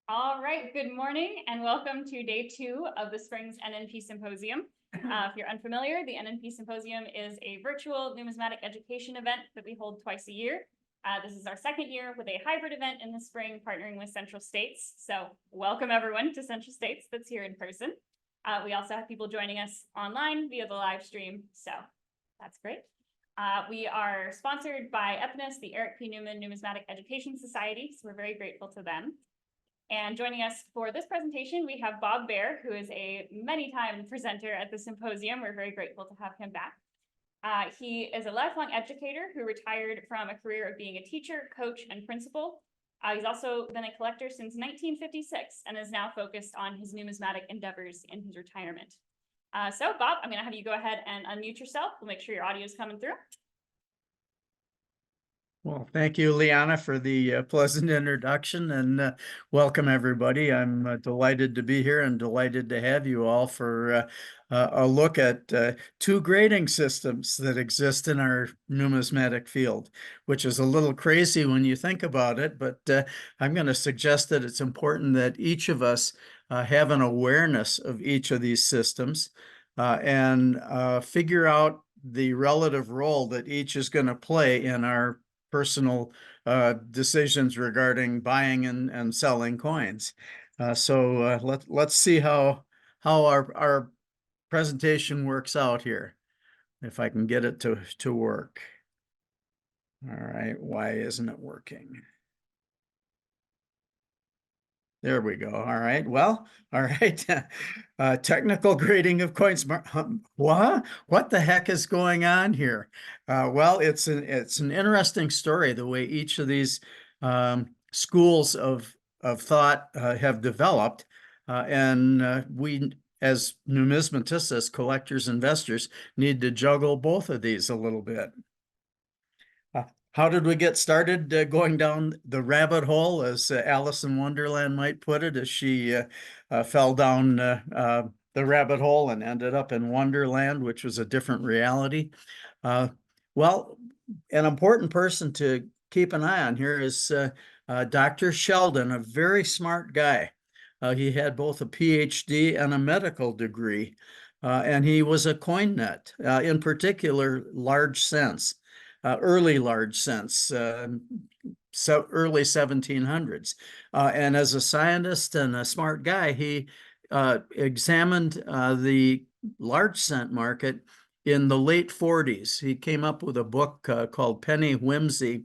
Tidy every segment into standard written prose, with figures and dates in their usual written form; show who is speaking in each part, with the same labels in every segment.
Speaker 1: All right, good morning and welcome to day 2 of the Spring's NNP Symposium. If you're unfamiliar, the NNP Symposium is a virtual numismatic education event that we hold twice a year. This is our second year with a hybrid event in the spring, partnering with Central States. So welcome everyone to Central States that's here in person. We also have people joining us online via the live stream, so that's great. We are sponsored by EPNIS, the Eric P. Newman Numismatic Education Society, so we're very grateful to them. And joining us for this presentation, we have Bob Bair, who is a many-time presenter at the symposium. We're very grateful to have him back. He is a lifelong educator who retired from a career of being a teacher, coach, and principal. He's also been a collector since 1956 and is now focused on his numismatic endeavors in his retirement. So Bob, I'm going to have you go ahead and unmute yourself. We'll make sure your audio is coming through.
Speaker 2: Well, thank you, Liana, for the pleasant introduction, and welcome everybody. I'm delighted to be here and delighted to have you all for a look at two grading systems that exist in our numismatic field, which is a little crazy when you think about it, but I'm going to suggest that it's important that each of us have an awareness of each of these systems and figure out the relative role that each is going to play in our personal decisions regarding buying and selling coins. So let's see how our presentation works out here, if I can get it to work. All right, why isn't it working? There we go. All right. Well, all right. Technical grading of coins. What the heck is going on here? Well, it's an interesting story, the way each of these schools of thought have developed. And we, as numismatists, as collectors, investors, need to juggle both of these a little bit. How did we get started going down the rabbit hole, as Alice in Wonderland might put it, as she fell down the rabbit hole and ended up in Wonderland, which was a different reality? Well, an important person to keep an eye on here is Dr. Sheldon, a very smart guy. He had both a PhD and a medical degree, and he was a coin nut, in particular, large cents. Early large cents, so early 1700s. And as a scientist and a smart guy, he examined the large cent market in the late 40s. He came up with a book called Penny Whimsy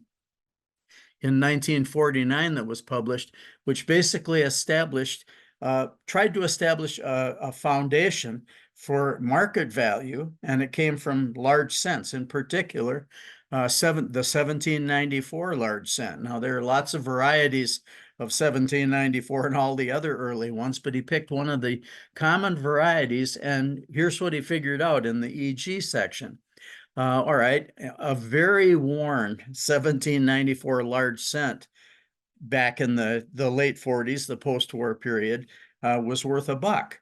Speaker 2: in 1949 that was published, which basically tried to establish a foundation for market value, and it came from large cents, in particular, the 1794 large cent. Now, there are lots of varieties of 1794 and all the other early ones, but he picked one of the common varieties, and here's what he figured out in the EG section. All right, a very worn 1794 large cent back in the late 40s, the post-war period, was worth $1.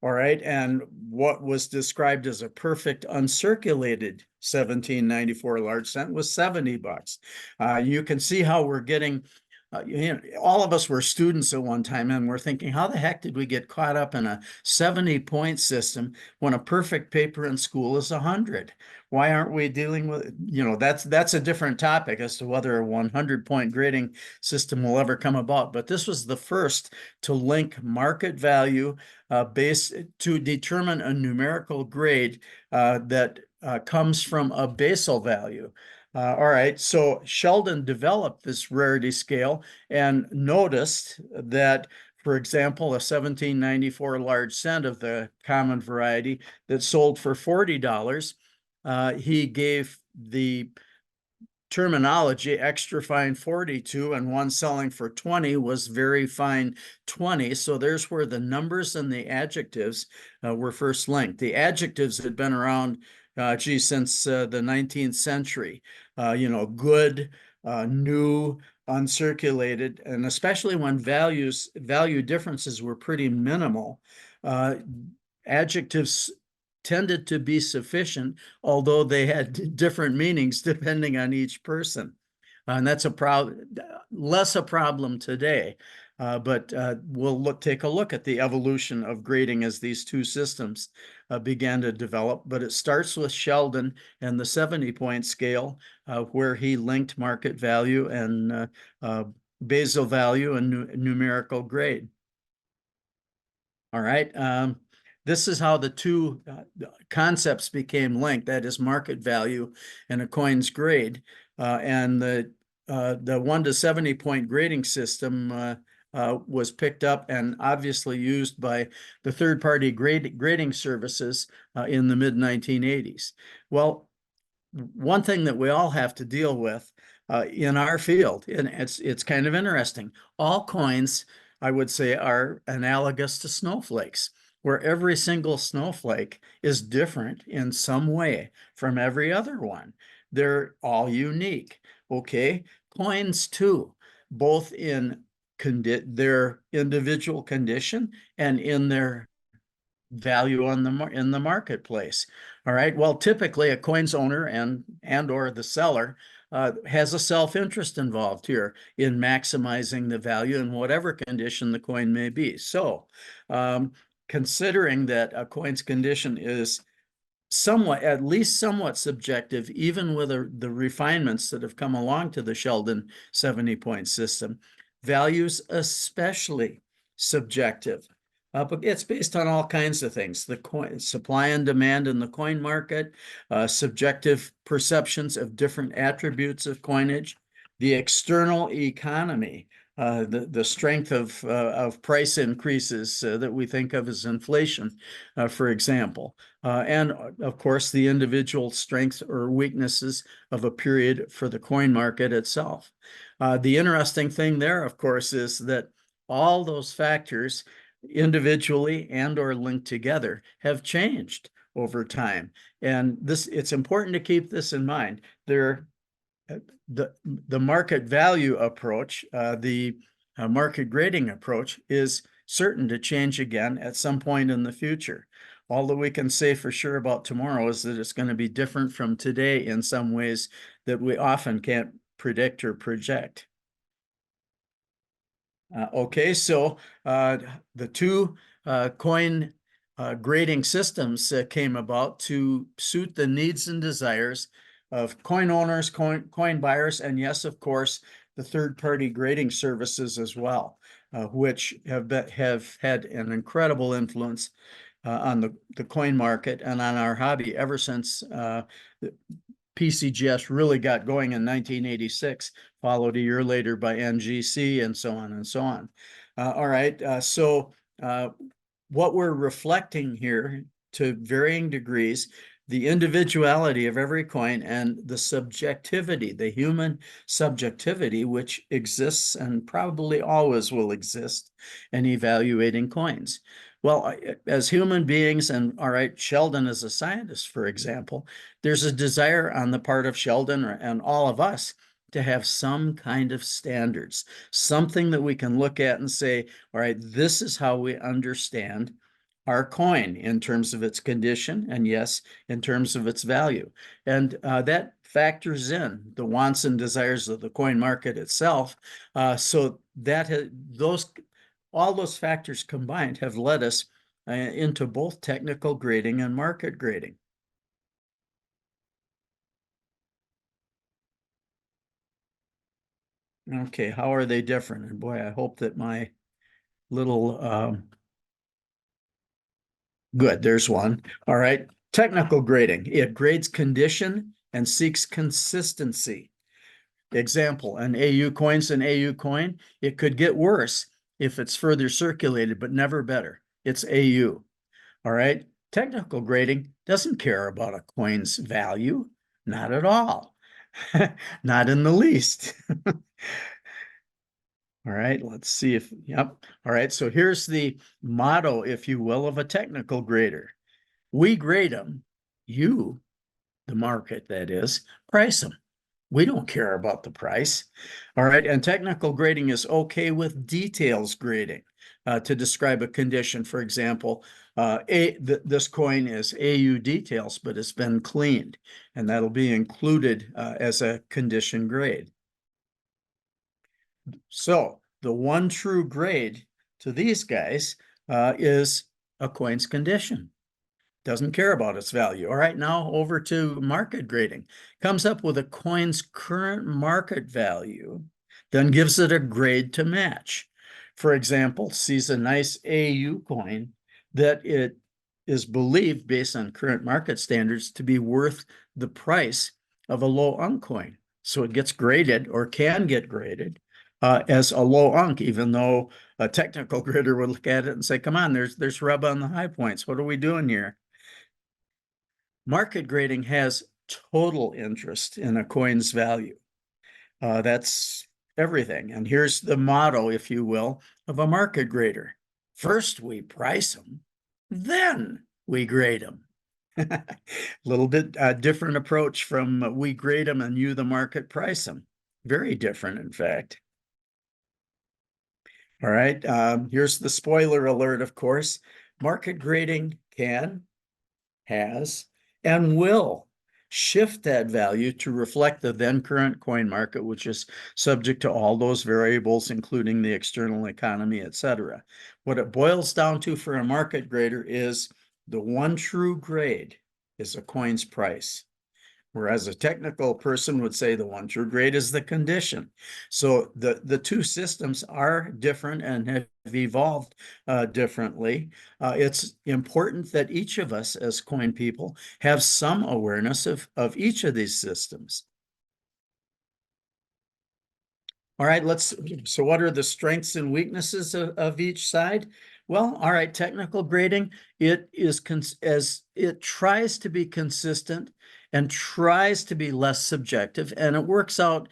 Speaker 2: All right, and what was described as a perfect uncirculated 1794 large cent was $70. You can see how we're getting, all of us were students at one time, and we're thinking, how the heck did we get caught up in a 70-point system when a perfect paper in school is 100? Why aren't we dealing with, that's a different topic as to whether a 100-point grading system will ever come about. But this was the first to link market value based to determine a numerical grade that comes from a basal value. All right, so Sheldon developed this rarity scale and noticed that, for example, a 1794 large cent of the common variety that sold for $40, he gave the terminology extra fine 42, and one selling for 20 was very fine 20. So there's where the numbers and the adjectives were first linked. The adjectives had been around since the 19th century, good, new, uncirculated, and especially when value differences were pretty minimal, adjectives tended to be sufficient, although they had different meanings depending on each person. And that's less a problem today. but we'll take a look at the evolution of grading as these two systems began to develop. But it starts with Sheldon and the 70-point scale, where he linked market value and basal value and numerical grade. All right. This is how the two concepts became linked, that is market value and a coin's grade. And the 1 to 70 point grading system was picked up and obviously used by the third-party grading services in the mid-1980s. Well, one thing that we all have to deal with in our field, and it's kind of interesting, all coins, I would say, are analogous to snowflakes, where every single snowflake is different in some way from every other one. They're all unique. Okay, coins too, both in their individual condition and in their value on in the marketplace. All right. Well, typically a coin's owner and or the seller has a self-interest involved here in maximizing the value in whatever condition the coin may be. So, considering that a coin's condition is somewhat, at least somewhat subjective, even with the refinements that have come along to the Sheldon 70-point system, values especially subjective. But it's based on all kinds of things: the coin supply and demand in the coin market, subjective perceptions of different attributes of coinage, the external economy, the strength of price increases that we think of as inflation, for example, and of course the individual strengths or weaknesses of a period for the coin market itself. The interesting thing there, of course, is that all those factors, individually and or linked together, have changed over time. And it's important to keep this in mind. The market value approach, the market grading approach, is certain to change again at some point in the future. All that we can say for sure about tomorrow is that it's going to be different from today in some ways that we often can't predict or project. Okay, so the two coin grading systems came about to suit the needs and desires of coin owners, coin buyers, and yes, of course, the third-party grading services as well, which have had an incredible influence on the coin market and on our hobby ever since PCGS really got going in 1986, followed a year later by NGC, and so on and so on. All right, so what we're reflecting here, to varying degrees, the individuality of every coin and the subjectivity, the human subjectivity, which exists and probably always will exist in evaluating coins. Well, as human beings, and all right, Sheldon as a scientist, for example, there's a desire on the part of Sheldon and all of us to have some kind of standards, something that we can look at and say, all right, this is how we understand our coin in terms of its condition, and yes, in terms of its value. And that factors in the wants and desires of the coin market itself. So that all those factors combined have led us into both technical grading and market grading. Okay, how are they different? And boy, I hope that my little good, there's one. All right, technical grading. It grades condition and seeks consistency. Example, an AU coin's an AU coin. It could get worse if it's further circulated, but never better. It's AU. All right. Technical grading doesn't care about a coin's value. Not at all. Not in the least. All right, let's see if, yep. All right, so here's the motto, if you will, of a technical grader. We grade them. You, the market that is, price them. We don't care about the price. All right, and technical grading is okay with details grading to describe a condition. For example, this coin is AU details, but it's been cleaned, and that'll be included as a condition grade. So the one true grade to these guys is a coin's condition. Doesn't care about its value. All right, now over to market grading. Comes up with a coin's current market value, then gives it a grade to match. For example, sees a nice AU coin that it is believed, based on current market standards, to be worth the price of a low UNC coin. So it gets graded, or can get graded, as a low UNC, even though a technical grader would look at it and say, come on, there's rub on the high points. What are we doing here? Market grading has total interest in a coin's value. That's everything. And here's the motto, if you will, of a market grader. First, we price them, then we grade them. A little bit different approach from we grade them and you, the market, price them. Very different, in fact. All right, here's the spoiler alert, of course. Market grading can, has, and will shift that value to reflect the then current coin market, which is subject to all those variables, including the external economy, etc. What it boils down to for a market grader is the one true grade is a coin's price. Whereas a technical person would say the one true grade is the condition. So the two systems are different and have evolved differently. It's important that each of us as coin people have some awareness of each of these systems. All right, so what are the strengths and weaknesses of each side? Well, all right, technical grading, it tries to be consistent and tries to be less subjective, and it works out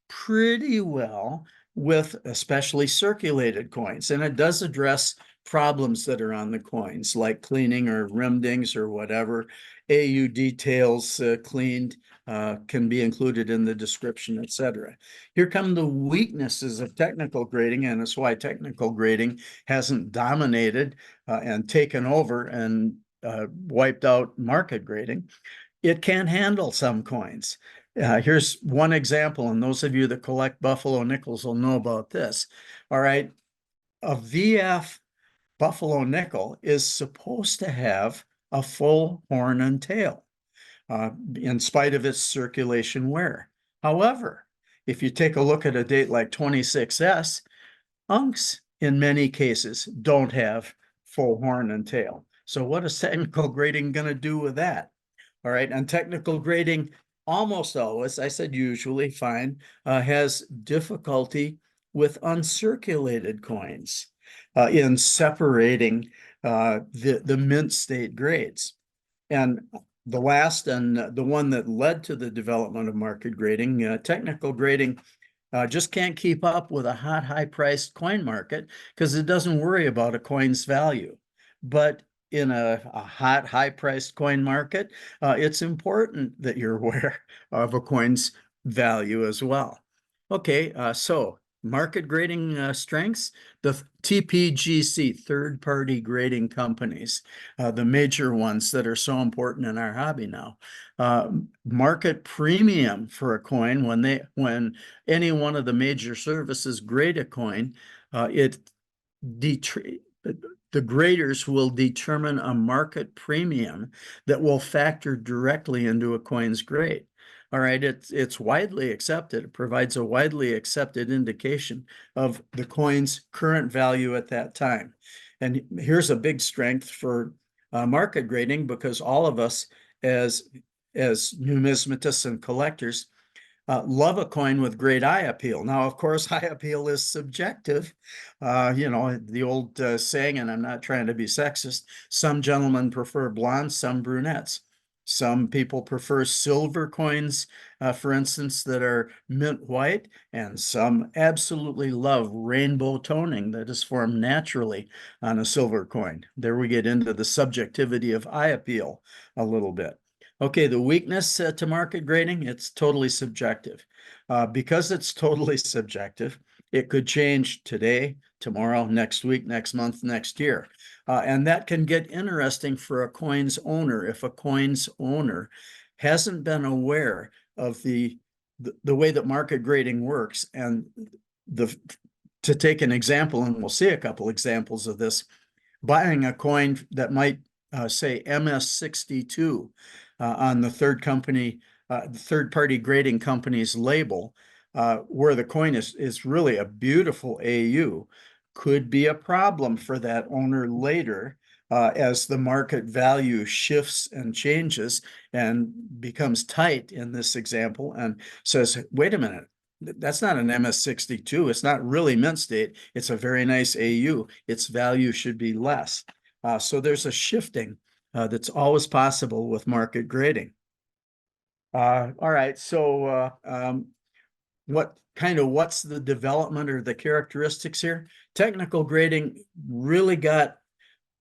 Speaker 2: pretty well with especially circulated coins. And it does address problems that are on the coins, like cleaning or rim dings or whatever. AU details cleaned can be included in the description, etc. Here come the weaknesses of technical grading, and it's why technical grading hasn't dominated and taken over and wiped out market grading. It can handle some coins. Here's one example, and those of you that collect Buffalo nickels will know about this. All right, a VF Buffalo nickel is supposed to have a full horn and tail, in spite of its circulation wear. However, if you take a look at a date like 26S, UNCs in many cases don't have full horn and tail. So what is technical grading going to do with that? All right, and technical grading almost always, I said usually, fine, has difficulty with uncirculated coins in separating the mint state grades. And the last and the one that led to the development of market grading, technical grading just can't keep up with a hot, high-priced coin market because it doesn't worry about a coin's value. But in a hot, high-priced coin market, it's important that you're aware of a coin's value as well. Okay, so market grading strengths, the TPGC, third-party grading companies, the major ones that are so important in our hobby now. Market premium for a coin, when any one of the major services grade a coin, the graders will determine a market premium that will factor directly into a coin's grade. All right, it's widely accepted. It provides a widely accepted indication of the coin's current value at that time. And here's a big strength for market grading, because all of us as numismatists and collectors love a coin with great eye appeal. Now, of course, eye appeal is subjective. The old saying, and I'm not trying to be sexist, some gentlemen prefer blondes, some brunettes. Some people prefer silver coins, for instance, that are mint white, and some absolutely love rainbow toning that is formed naturally on a silver coin. There we get into the subjectivity of eye appeal a little bit. Okay, the weakness to market grading, it's totally subjective. Because it's totally subjective, it could change today, tomorrow, next week, next month, next year. And that can get interesting for a coin's owner if a coin's owner hasn't been aware of the way that market grading works and the to take an example, and we'll see a couple examples of this, buying a coin that might say MS62 on the third party grading company's label, where the coin is really a beautiful AU, could be a problem for that owner later as the market value shifts and changes and becomes tight in this example, and says, wait a minute, that's not an MS62. It's not really mint state. It's a very nice AU. Its value should be less. So there's a shifting that's always possible with market grading. All right. So what's the development or the characteristics here? Technical grading really got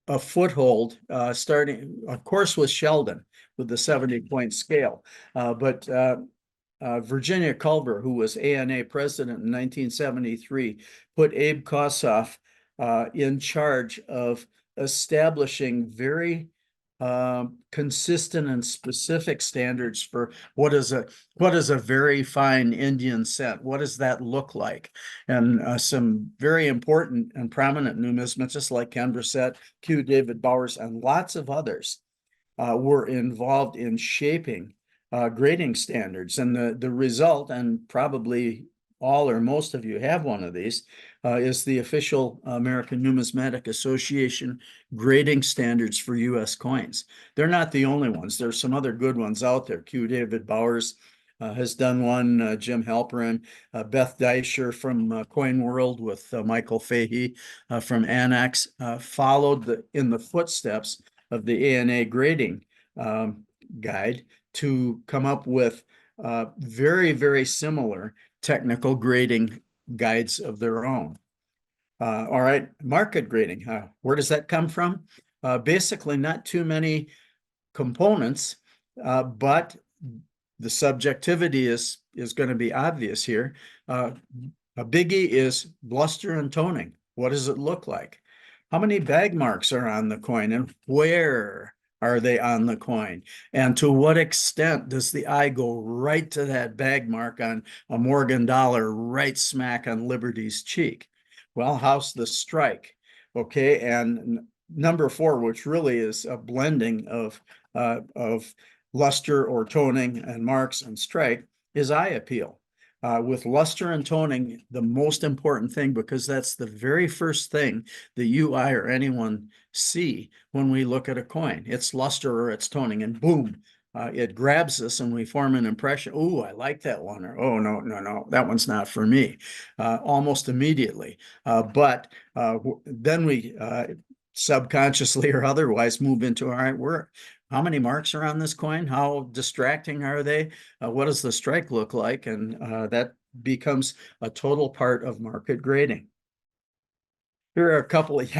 Speaker 2: a foothold starting, of course, with Sheldon with the 70-point scale. But Virginia Culver, who was ANA president in 1973, put Abe Kossoff in charge of establishing very consistent and specific standards for what is a very fine Indian cent. What does that look like? And some very important and prominent numismatists like Ken Brissett, Q. David Bowers, and lots of others were involved in shaping grading standards. And the result, and probably all or most of you have one of these, is the official American Numismatic Association grading standards for U.S. coins. They're not the only ones. There's some other good ones out there. Q. David Bowers has done one, Jim Halperin, Beth Deischer from Coin World with Michael Fahey from Annex, followed in the footsteps of the ANA grading guide to come up with very, very similar technical grading guides of their own. All right, market grading. Where does that come from? Basically, not too many components, but the subjectivity is going to be obvious here. A biggie is bluster and toning. What does it look like? How many bag marks are on the coin, and where are they on the coin? And to what extent does the eye go right to that bag mark on a Morgan dollar, right smack on Liberty's cheek? Well, how's the strike? Okay, and number 4, which really is a blending of luster or toning and marks and strike, is eye appeal. With luster and toning, the most important thing, because that's the very first thing that you, I, or anyone see when we look at a coin. It's luster or it's toning, and boom, it grabs us and we form an impression. Oh, I like that one, or oh, no, that one's not for me, almost immediately. But then we subconsciously or otherwise move into, all right, how many marks are on this coin? How distracting are they? What does the strike look like? And that becomes a total part of market grading. Here are a couple of,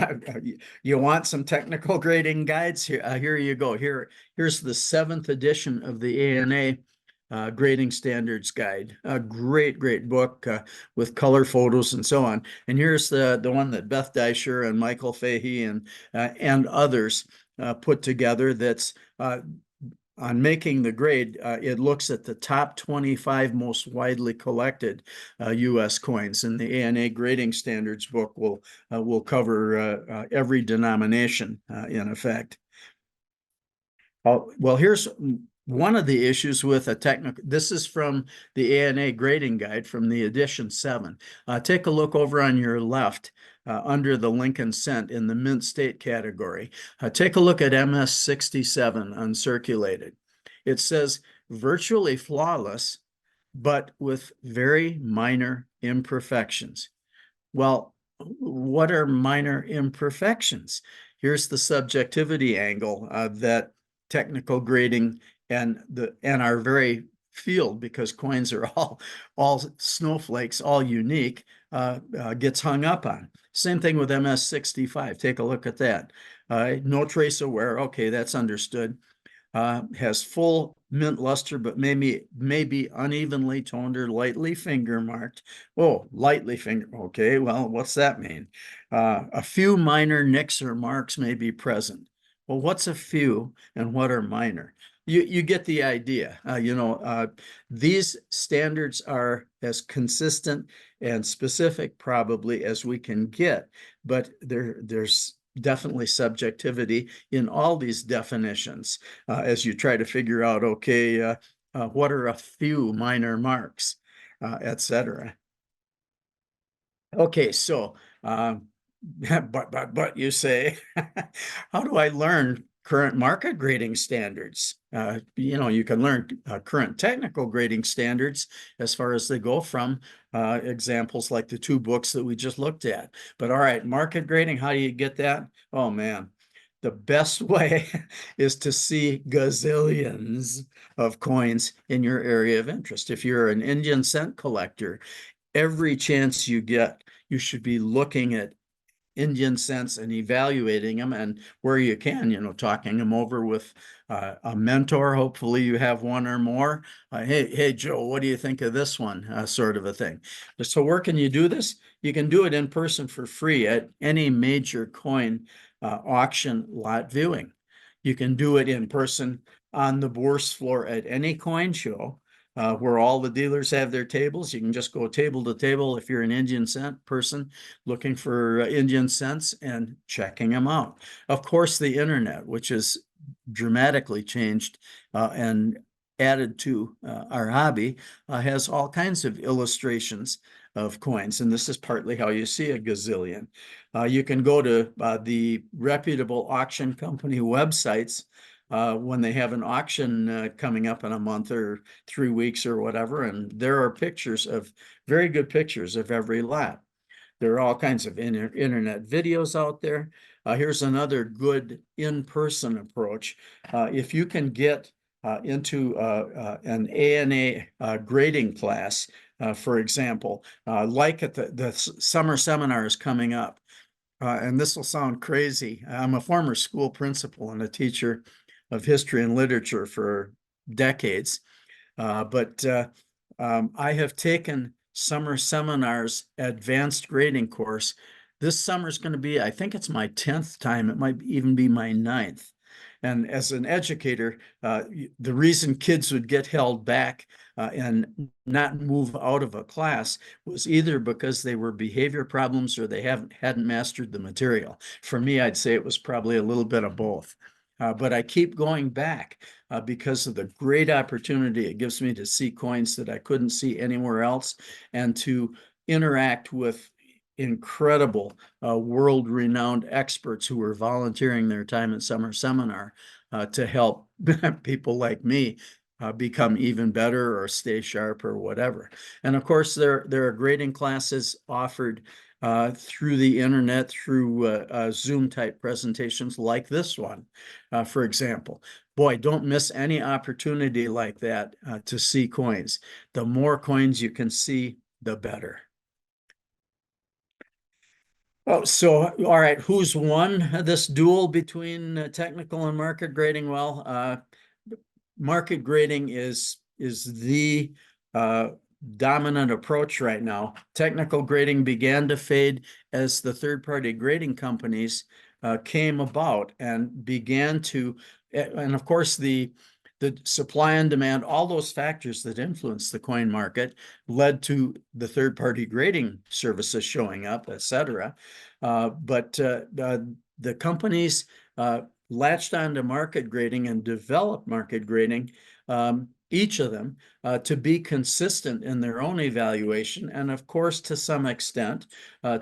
Speaker 2: you want some technical grading guides? Here you go. Here's the 7th edition of the ANA Grading Standards Guide. A great book with color photos and so on. And here's the one that Beth Deischer and Michael Fahey and others put together that's on making the grade. It looks at the top 25 most widely collected U.S. coins, and the ANA Grading Standards book will cover every denomination in effect. Well, here's one of the issues with a technical. This is from the ANA Grading Guide from the edition 7. Take a look over on your left. Under the Lincoln cent in the mint state category. Take a look at MS67 uncirculated. It says virtually flawless, but with very minor imperfections. Well, what are minor imperfections? Here's the subjectivity angle that technical grading and our very field, because coins are all snowflakes, all unique, gets hung up on. Same thing with MS65. Take a look at that. No trace of wear. Okay, that's understood. Has full mint luster, but maybe unevenly toned or lightly finger marked. Oh, lightly finger. Okay, well, what's that mean? A few minor nicks or marks may be present. Well, what's a few and what are minor? You get the idea. These standards are as consistent and specific probably as we can get, but there's definitely subjectivity in all these definitions as you try to figure out, okay, what are a few minor marks, etc. Okay, so but you say, how do I learn current market grading standards? You can learn current technical grading standards as far as they go from examples like the two books that we just looked at. But all right, market grading, how do you get that? Oh man, the best way is to see gazillions of coins in your area of interest. If you're an Indian cent collector, every chance you get, you should be looking at Indian cents and evaluating them, and where you can, talking them over with a mentor. Hopefully you have one or more. Hey, Joe, what do you think of this one? Sort of a thing. So where can you do this? You can do it in person for free at any major coin auction lot viewing. You can do it in person on the bourse floor at any coin show. Where all the dealers have their tables. You can just go table to table if you're an Indian cent person looking for Indian cents and checking them out. Of course, the internet, which has dramatically changed and added to our hobby, has all kinds of illustrations of coins. And this is partly how you see a gazillion. You can go to the reputable auction company websites when they have an auction coming up in a month or 3 weeks or whatever. And there are very good pictures of every lot. There are all kinds of internet videos out there. Here's another good in-person approach. If you can get into an ANA grading class, for example, like at the summer seminars coming up, and this will sound crazy. I'm a former school principal and a teacher of history and literature for decades. But I have taken summer seminars advanced grading course. This summer is going to be, I think it's my 10th time. It might even be my 9th. And as an educator, the reason kids would get held back and not move out of a class was either because they were behavior problems or they hadn't mastered the material. For me, I'd say it was probably a little bit of both. But I keep going back because of the great opportunity it gives me to see coins that I couldn't see anywhere else and to interact with incredible world-renowned experts who are volunteering their time at summer seminar to help people like me become even better or stay sharp or whatever. And of course, there are grading classes offered through the internet, through Zoom type presentations like this one, for example. Boy, don't miss any opportunity like that to see coins. The more coins you can see, the better. Oh, so, all right, who's won this duel between technical and market grading? Well, market grading is the dominant approach right now. Technical grading began to fade as the third-party grading companies came about and began to, and of course the supply and demand, all those factors that influence the coin market led to the third-party grading services showing up, etc. But the companies latched onto market grading and developed market grading, each of them, to be consistent in their own evaluation, and of course, to some extent,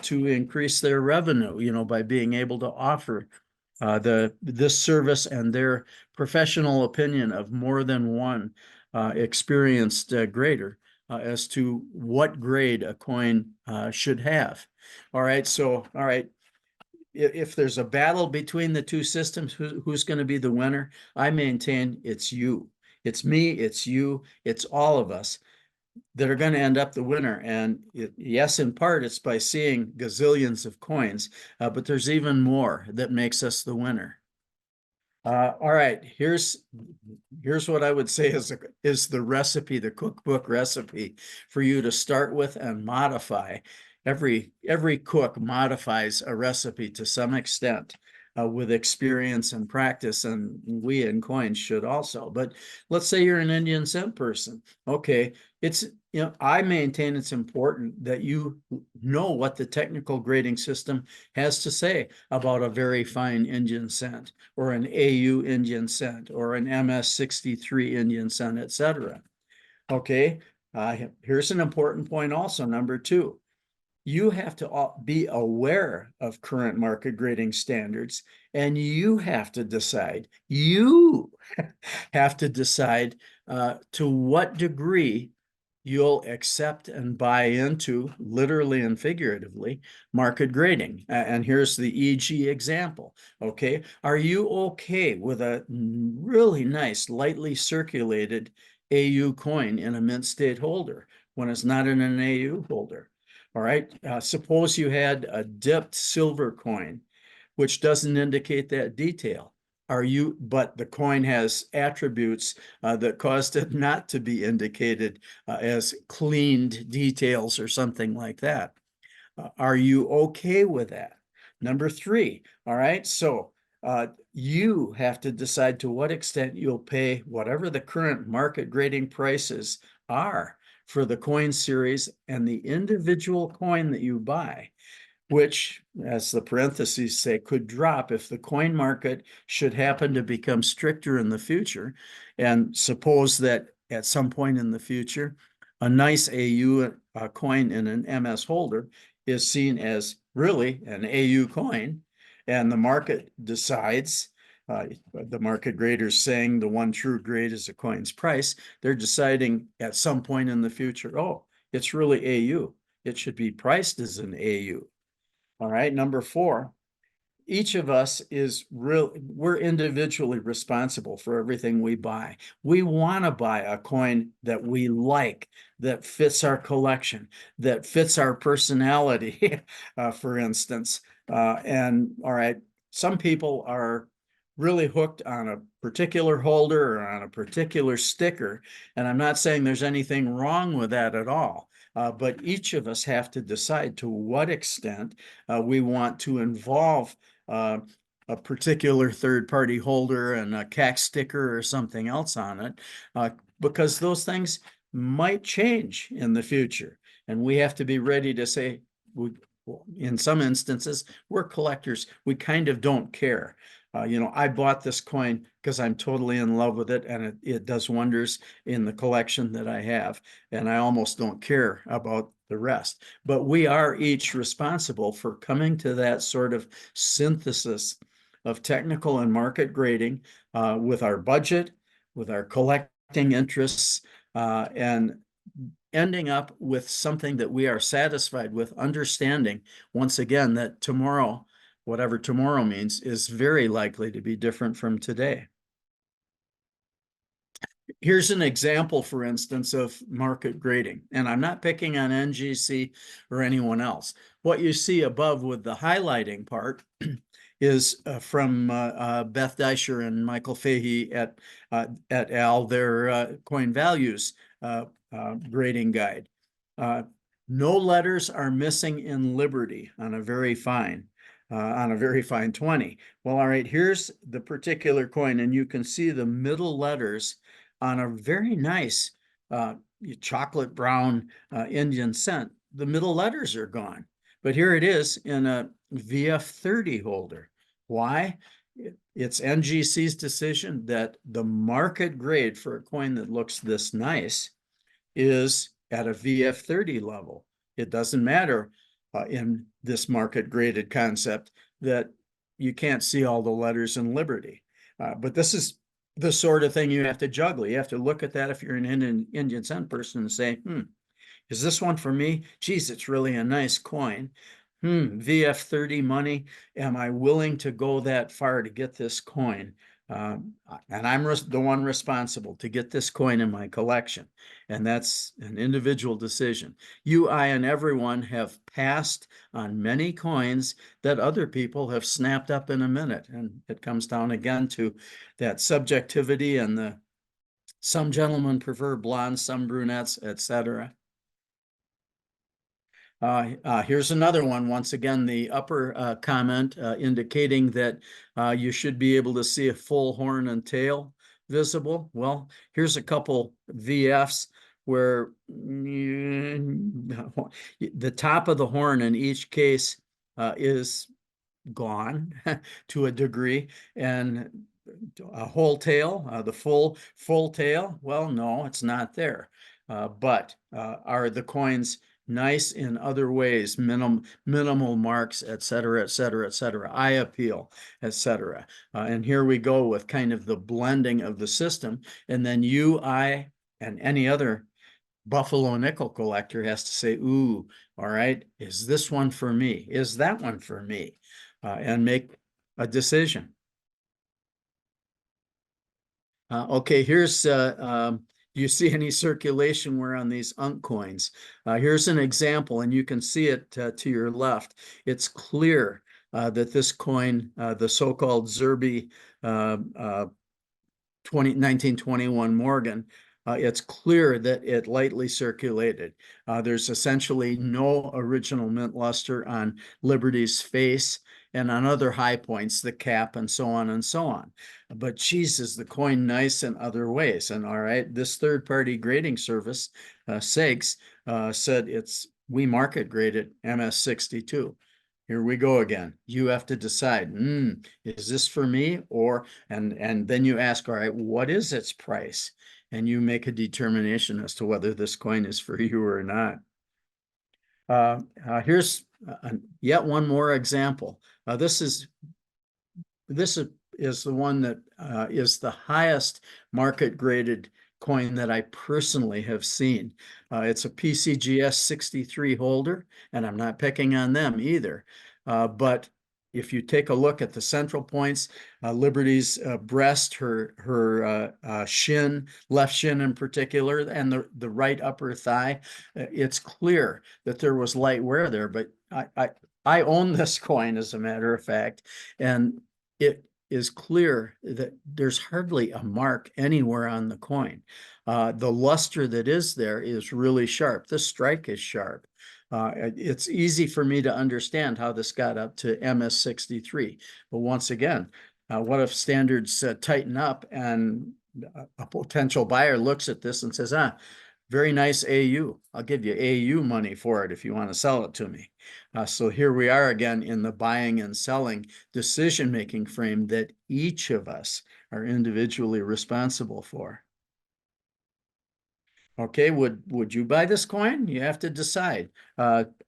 Speaker 2: to increase their revenue, by being able to offer this service and their professional opinion of more than one experienced grader as to what grade a coin should have. All right, if there's a battle between the two systems, who's going to be the winner? I maintain it's you. It's me, it's you, it's all of us that are going to end up the winner. And yes, in part, it's by seeing gazillions of coins, but there's even more that makes us the winner. All right, here's what I would say is the recipe, the cookbook recipe for you to start with and modify. Every cook modifies a recipe to some extent. with experience and practice, and we in coins should also. But let's say you're an Indian cent person. Okay, I maintain it's important that you know what the technical grading system has to say about a very fine Indian cent, or an AU Indian cent, or an MS-63 Indian cent, etc. Okay, here's an important point also, number 2. You have to be aware of current market grading standards, and you have to decide to what degree you'll accept and buy into, literally and figuratively, market grading. And here's the EG example. Okay, are you okay with a really nice, lightly circulated AU coin in a mint state holder when it's not in an AU holder? All right, suppose you had a dipped silver coin, which doesn't indicate that detail. But the coin has attributes that caused it not to be indicated as cleaned details or something like that. Are you okay with that? Number 3, all right, so you have to decide to what extent you'll pay whatever the current market grading prices are for the coin series and the individual coin that you buy, which, as the parentheses say, could drop if the coin market should happen to become stricter in the future. And suppose that at some point in the future, a nice AU coin in an MS holder is seen as really an AU coin, and the market decides, the market graders saying the one true grade is a coin's price, they're deciding at some point in the future, oh, it's really AU. It should be priced as an AU. All right, number 4, each of us we're individually responsible for everything we buy. We want to buy a coin that we like, that fits our collection, that fits our personality, for instance. And all right, some people are really hooked on a particular holder or on a particular sticker. And I'm not saying there's anything wrong with that at all. But each of us have to decide to what extent we want to involve a particular third-party holder and a CAC sticker or something else on it, because those things might change in the future. And we have to be ready to say, in some instances, we're collectors. We kind of don't care. I bought this coin because I'm totally in love with it, and it does wonders in the collection that I have, and I almost don't care about the rest. But we are each responsible for coming to that sort of synthesis of technical and market grading with our budget, with our collecting interests, and ending up with something that we are satisfied with, understanding, once again, that tomorrow, whatever tomorrow means, is very likely to be different from today. Here's an example, for instance, of market grading, and I'm not picking on NGC or anyone else. What you see above with the highlighting part is from Beth Deischer and Michael Fahey et al., their coin values grading guide. No letters are missing in Liberty on a very fine 20. Well, all right, here's the particular coin, and you can see the middle letters on a very nice chocolate brown Indian cent. The middle letters are gone, but here it is in a VF30 holder. Why? It's NGC's decision that the market grade for a coin that looks this nice is at a VF30 level. It doesn't matter in this market graded concept that you can't see all the letters in Liberty. But this is the sort of thing you have to juggle. You have to look at that if you're an Indian cent person and say, is this one for me? Geez, it's really a nice coin. VF30 money. Am I willing to go that far to get this coin? And I'm the one responsible to get this coin in my collection. And that's an individual decision. You, I, and everyone have passed on many coins that other people have snapped up in a minute. And it comes down again to that subjectivity and some gentlemen prefer blondes, some brunettes, etc. Here's another one. Once again, the upper comment indicating that you should be able to see a full horn and tail visible. Well, here's a couple VFs where the top of the horn in each case is gone to a degree, and a whole tail, the full tail, well, no, it's not there. But are the coins nice in other ways, minimal marks, et cetera, et cetera, et cetera, eye appeal, et cetera. And here we go with kind of the blending of the system. And then you, I, and any other Buffalo nickel collector has to say, ooh, all right, is this one for me? Is that one for me? And make a decision. Okay, here's, do you see any circulation wear on these Unk coins? Here's an example, and you can see it to your left. It's clear that this coin, the so-called Zerby 1921 Morgan, it's clear that it lightly circulated. There's essentially no original mint luster on Liberty's face and on other high points, the cap and so on and so on. But geez, is the coin nice in other ways? And all right, this third-party grading service, SEGS, said we market grade it MS62. Here we go again. You have to decide, is this for me? And then you ask, all right, what is its price? And you make a determination as to whether this coin is for you or not. Here's yet one more example. This is the one that is the highest market graded coin that I personally have seen. It's a PCGS 63 holder, and I'm not picking on them either. But if you take a look at the central points, Liberty's breast, her shin, left shin in particular, and the right upper thigh, it's clear that there was light wear there. But I own this coin, as a matter of fact, and it is clear that there's hardly a mark anywhere on the coin. The luster that is there is really sharp. The strike is sharp. It's easy for me to understand how this got up to MS63. But once again, what if standards tighten up and a potential buyer looks at this and says, very nice AU. I'll give you AU money for it if you want to sell it to me. So here we are again in the buying and selling decision-making frame that each of us are individually responsible for. Okay, would you buy this coin? You have to decide.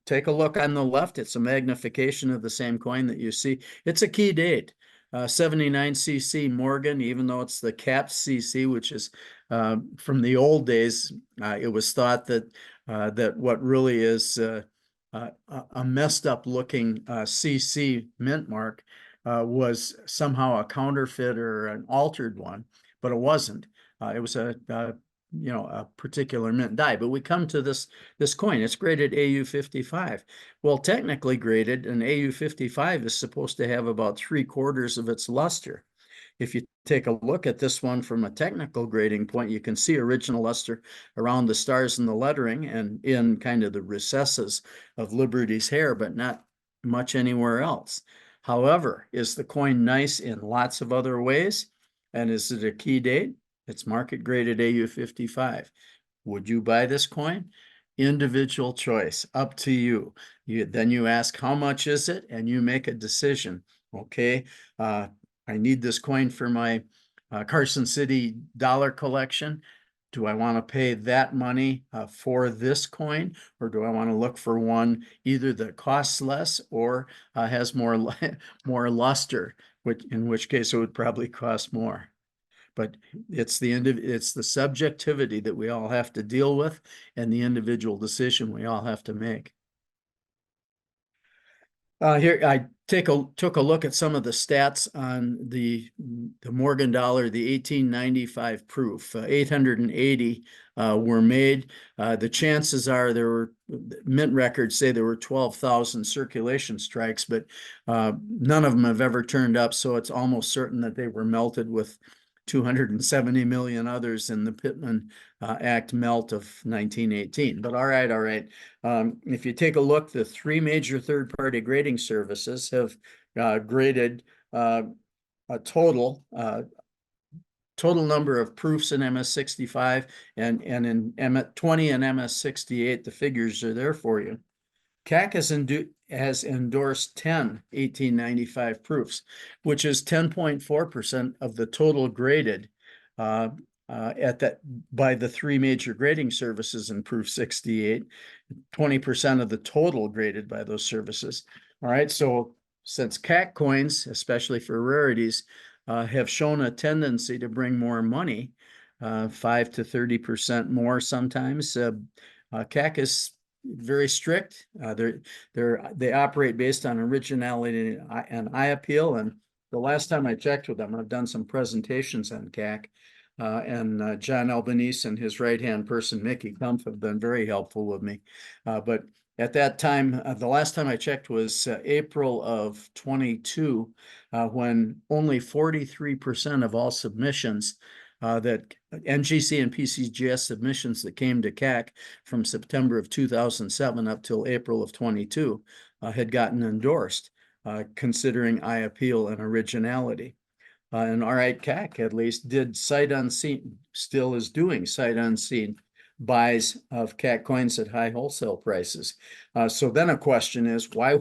Speaker 2: Take a look on the left. It's a magnification of the same coin that you see. It's a key date. 79cc Morgan, even though it's the capped CC, which is from the old days, it was thought that that what really is a messed up looking CC mint mark was somehow a counterfeit or an altered one, but it wasn't. It was a particular mint die. But we come to this coin. It's graded AU 55. Well, technically graded, an AU 55 is supposed to have about 3/4 of its luster. If you take a look at this one from a technical grading point, you can see original luster around the stars and the lettering and in kind of the recesses of Liberty's hair, but not much anywhere else. However, is the coin nice in lots of other ways? And is it a key date? It's market graded AU 55. Would you buy this coin? Individual choice, up to you. Then you ask, how much is it? And you make a decision. Okay, I need this coin for my Carson City dollar collection. Do I want to pay that money for this coin, or do I want to look for one either that costs less or has more luster, in which case it would probably cost more? But it's the subjectivity that we all have to deal with and the individual decision we all have to make. Here I took a look at some of the stats on the Morgan dollar, the 1895 proof. 880 were made. The chances are mint records say there were 12,000 circulation strikes, but none of them have ever turned up. So it's almost certain that they were melted with 270 million others in the Pittman Act melt of 1918. But all right. If you take a look, the three major third-party grading services have graded a total number of proofs in MS-65 and in MS-20 and MS-68. The figures are there for you. CAC has endorsed 10 1895 proofs, which is 10.4% of the total graded by the three major grading services in proof 68, 20% of the total graded by those services. All right, so since CAC coins, especially for rarities, have shown a tendency to bring more money, 5 to 30% more sometimes, CAC is very strict. They operate based on originality and eye appeal. And the last time I checked with them, I've done some presentations on CAC, and John Albanese and his right-hand person, Mickey Kumpf, have been very helpful with me. But at that time, the last time I checked was April of 22, when only 43% of all submissions that NGC and PCGS submissions that came to CAC from September of 2007 up till April of 22 had gotten endorsed, considering eye appeal and originality. And all right, CAC at least did sight unseen, still is doing sight unseen buys of CAC coins at high wholesale prices. So then a question is, why,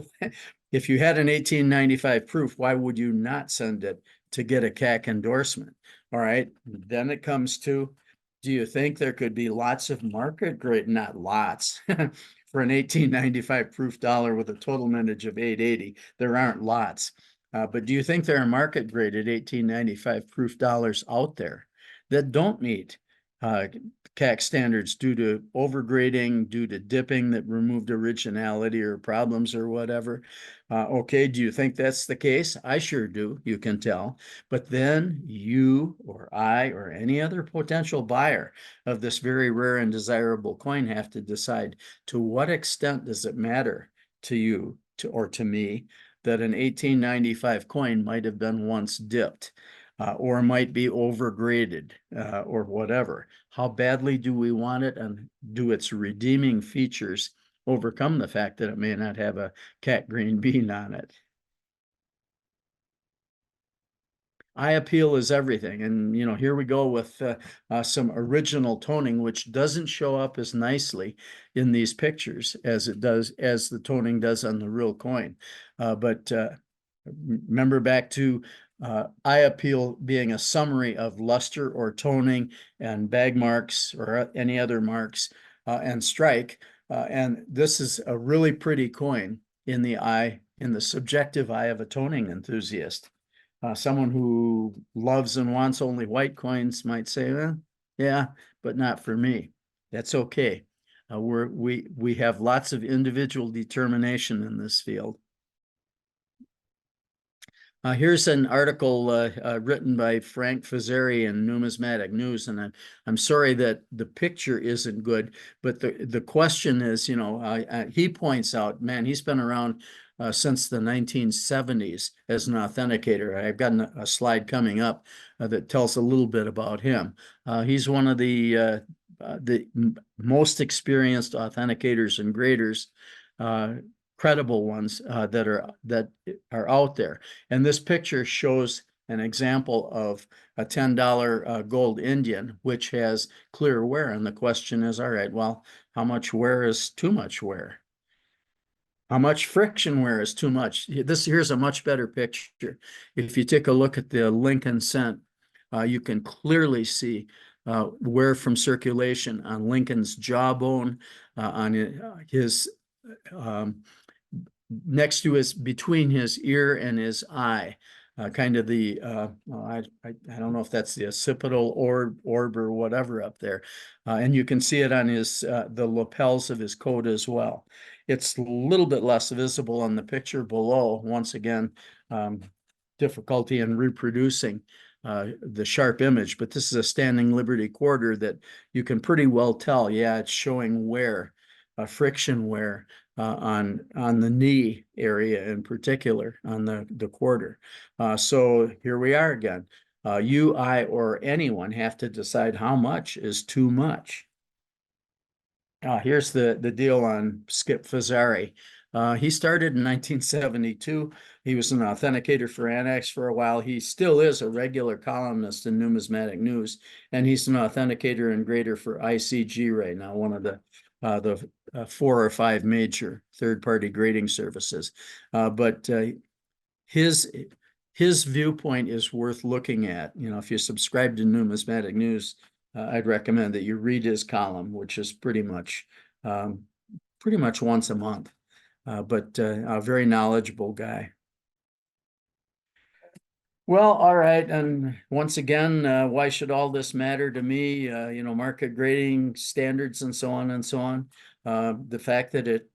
Speaker 2: if you had an 1895 proof, why would you not send it to get a CAC endorsement? All right, then it comes to, do you think there could be lots of market grade, not lots, for an 1895 proof dollar with a total mintage of 880? There aren't lots. But do you think there are market graded 1895 proof dollars out there that don't meet CAC standards due to overgrading, due to dipping that removed originality or problems or whatever? Okay, do you think that's the case? I sure do, you can tell. But then you or I or any other potential buyer of this very rare and desirable coin have to decide, to what extent does it matter to you or to me that an 1895 coin might have been once dipped, or might be overgraded, or whatever? How badly do we want it, and do its redeeming features overcome the fact that it may not have a cat green bean on it? Eye appeal is everything. And, you know, here we go with some original toning, which doesn't show up as nicely in these pictures as the toning does on the real coin. But remember back to eye appeal being a summary of luster or toning and bag marks or any other marks, and strike. And this is a really pretty coin in the subjective eye of a toning enthusiast. Someone who loves and wants only white coins might say, yeah, but not for me. That's okay. We have lots of individual determination in this field. Here's an article written by Frank Fazzari in Numismatic News, and I'm sorry that the picture isn't good, but the question is, you know, he points out, man, he's been around since the 1970s as an authenticator. I've got a slide coming up that tells a little bit about him. He's one of the most experienced authenticators and graders, credible ones that are out there. And this picture shows an example of a $10 gold Indian, which has clear wear. And the question is, all right, well, how much wear is too much wear? How much friction wear is too much? Here's a much better picture. If you take a look at the Lincoln cent, you can clearly see wear from circulation on Lincoln's jawbone, on his next to between his ear and his eye, kind of the I don't know if that's the occipital orb or whatever up there, and you can see it on his the lapels of his coat as well. It's a little bit less visible on the picture below. Once again, difficulty in reproducing the sharp image, but this is a standing Liberty quarter that you can pretty well tell, yeah, it's showing wear, friction wear on the knee area in particular, on the quarter. So here we are again. You, I, or anyone have to decide how much is too much. Here's the deal on Skip Fazari. He started in 1972. He was an authenticator for Annex for a while. He still is a regular columnist in Numismatic News, and he's an authenticator and grader for ICG right now, one of the 4 or 5 major third-party grading services. But his viewpoint is worth looking at. You know, if you subscribe to Numismatic News, I'd recommend that you read his column, which is pretty much once a month. But a very knowledgeable guy. Well, all right. And once again, why should all this matter to me? You know, market grading standards and so on and so on. The fact that it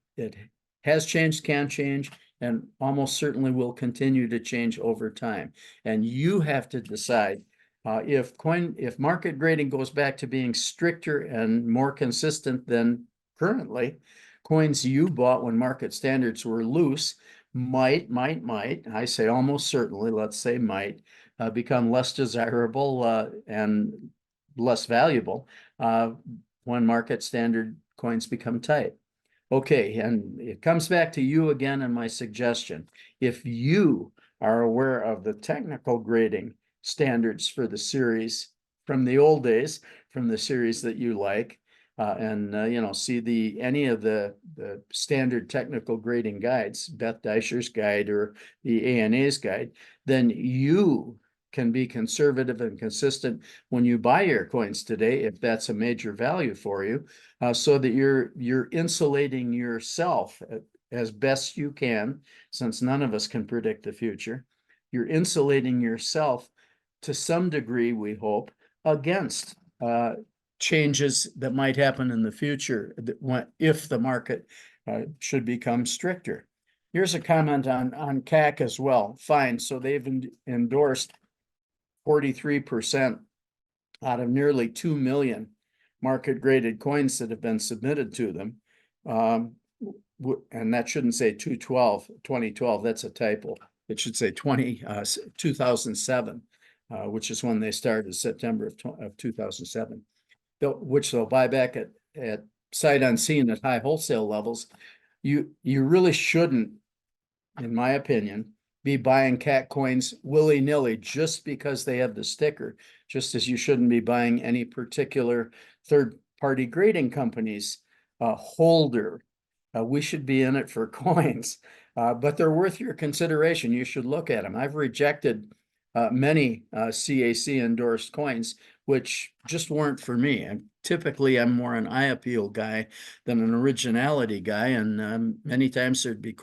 Speaker 2: has changed, can change, and almost certainly will continue to change over time. And you have to decide if market grading goes back to being stricter and more consistent than currently, coins you bought when market standards were loose might, I say almost certainly, let's say might, become less desirable and less valuable when market standard coins become tight. Okay, and it comes back to you again and my suggestion. If you are aware of the technical grading standards for the series from the old days, from the series that you like, and you know, see any of the standard technical grading guides, Beth Deischer's guide or the ANA's guide, then you can be conservative and consistent when you buy your coins today, if that's a major value for you, so that you're insulating yourself as best you can, since none of us can predict the future. You're insulating yourself to some degree, we hope, against changes that might happen in the future if the market should become stricter. Here's a comment on CAC as well. Fine, so they've endorsed 43% out of nearly 2 million market graded coins that have been submitted to them. And that shouldn't say 2012, that's a typo. It should say 2007, which is when they started, September of 2007. Which they'll buy back at sight unseen at high wholesale levels. You really shouldn't, in my opinion, be buying CAC coins willy-nilly just because they have the sticker, just as you shouldn't be buying any particular third-party grading company's holder. We should be in it for coins, but they're worth your consideration. You should look at them. I've rejected many CAC endorsed coins, which just weren't for me. And typically, I'm more an eye appeal guy than an originality guy. And many times there'd be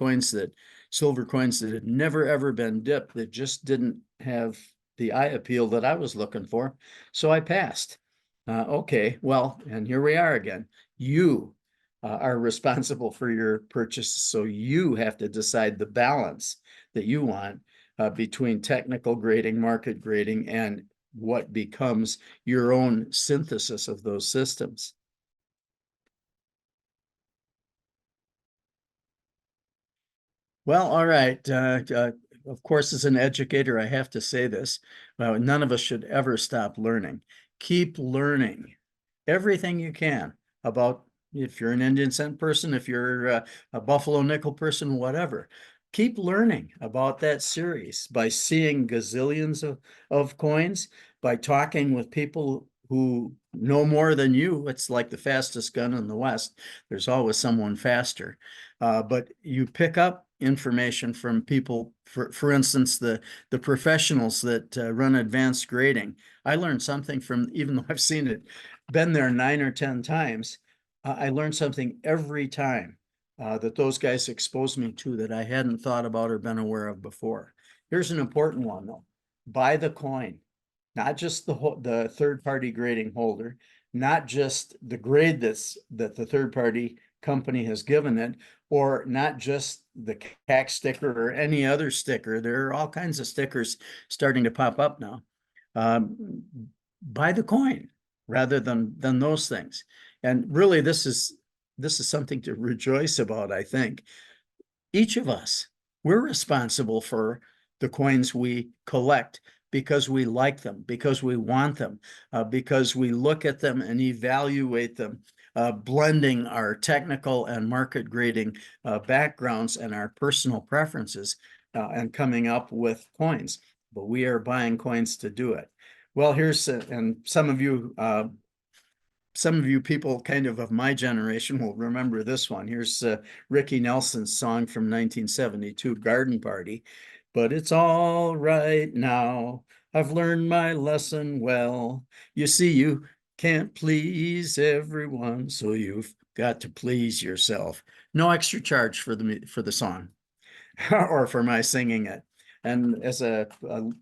Speaker 2: silver coins that had never ever been dipped that just didn't have the eye appeal that I was looking for. So I passed. Okay, well, and here we are again. You are responsible for your purchases, so you have to decide the balance that you want between technical grading, market grading, and what becomes your own synthesis of those systems. Well, all right. Of course, as an educator, I have to say this. None of us should ever stop learning. Keep learning everything you can about, if you're an Indian cent person, if you're a Buffalo nickel person, whatever. Keep learning about that series by seeing gazillions of coins, by talking with people who know more than you. It's like the fastest gun in the West. There's always someone faster. But you pick up information from people, for instance, the professionals that run advanced grading. I learned something from, even though I've been there 9 or 10 times, I learned something every time that those guys exposed me to that I hadn't thought about or been aware of before. Here's an important one though. Buy the coin, not just the third-party grading holder, not just the grade that the third-party company has given it, or not just the CAC sticker or any other sticker. There are all kinds of stickers starting to pop up now. Buy the coin rather than those things. And really, this is something to rejoice about, I think. Each of us, we're responsible for the coins we collect because we like them, because we want them, because we look at them and evaluate them, blending our technical and market grading backgrounds and our personal preferences and coming up with coins. But we are buying coins to do it. Well, here's, and some of you people kind of my generation will remember this one. Here's Ricky Nelson's song from 1972, Garden Party. But it's all right now. I've learned my lesson well. You see, you can't please everyone, so you've got to please yourself. No extra charge for the song or for my singing it. And as a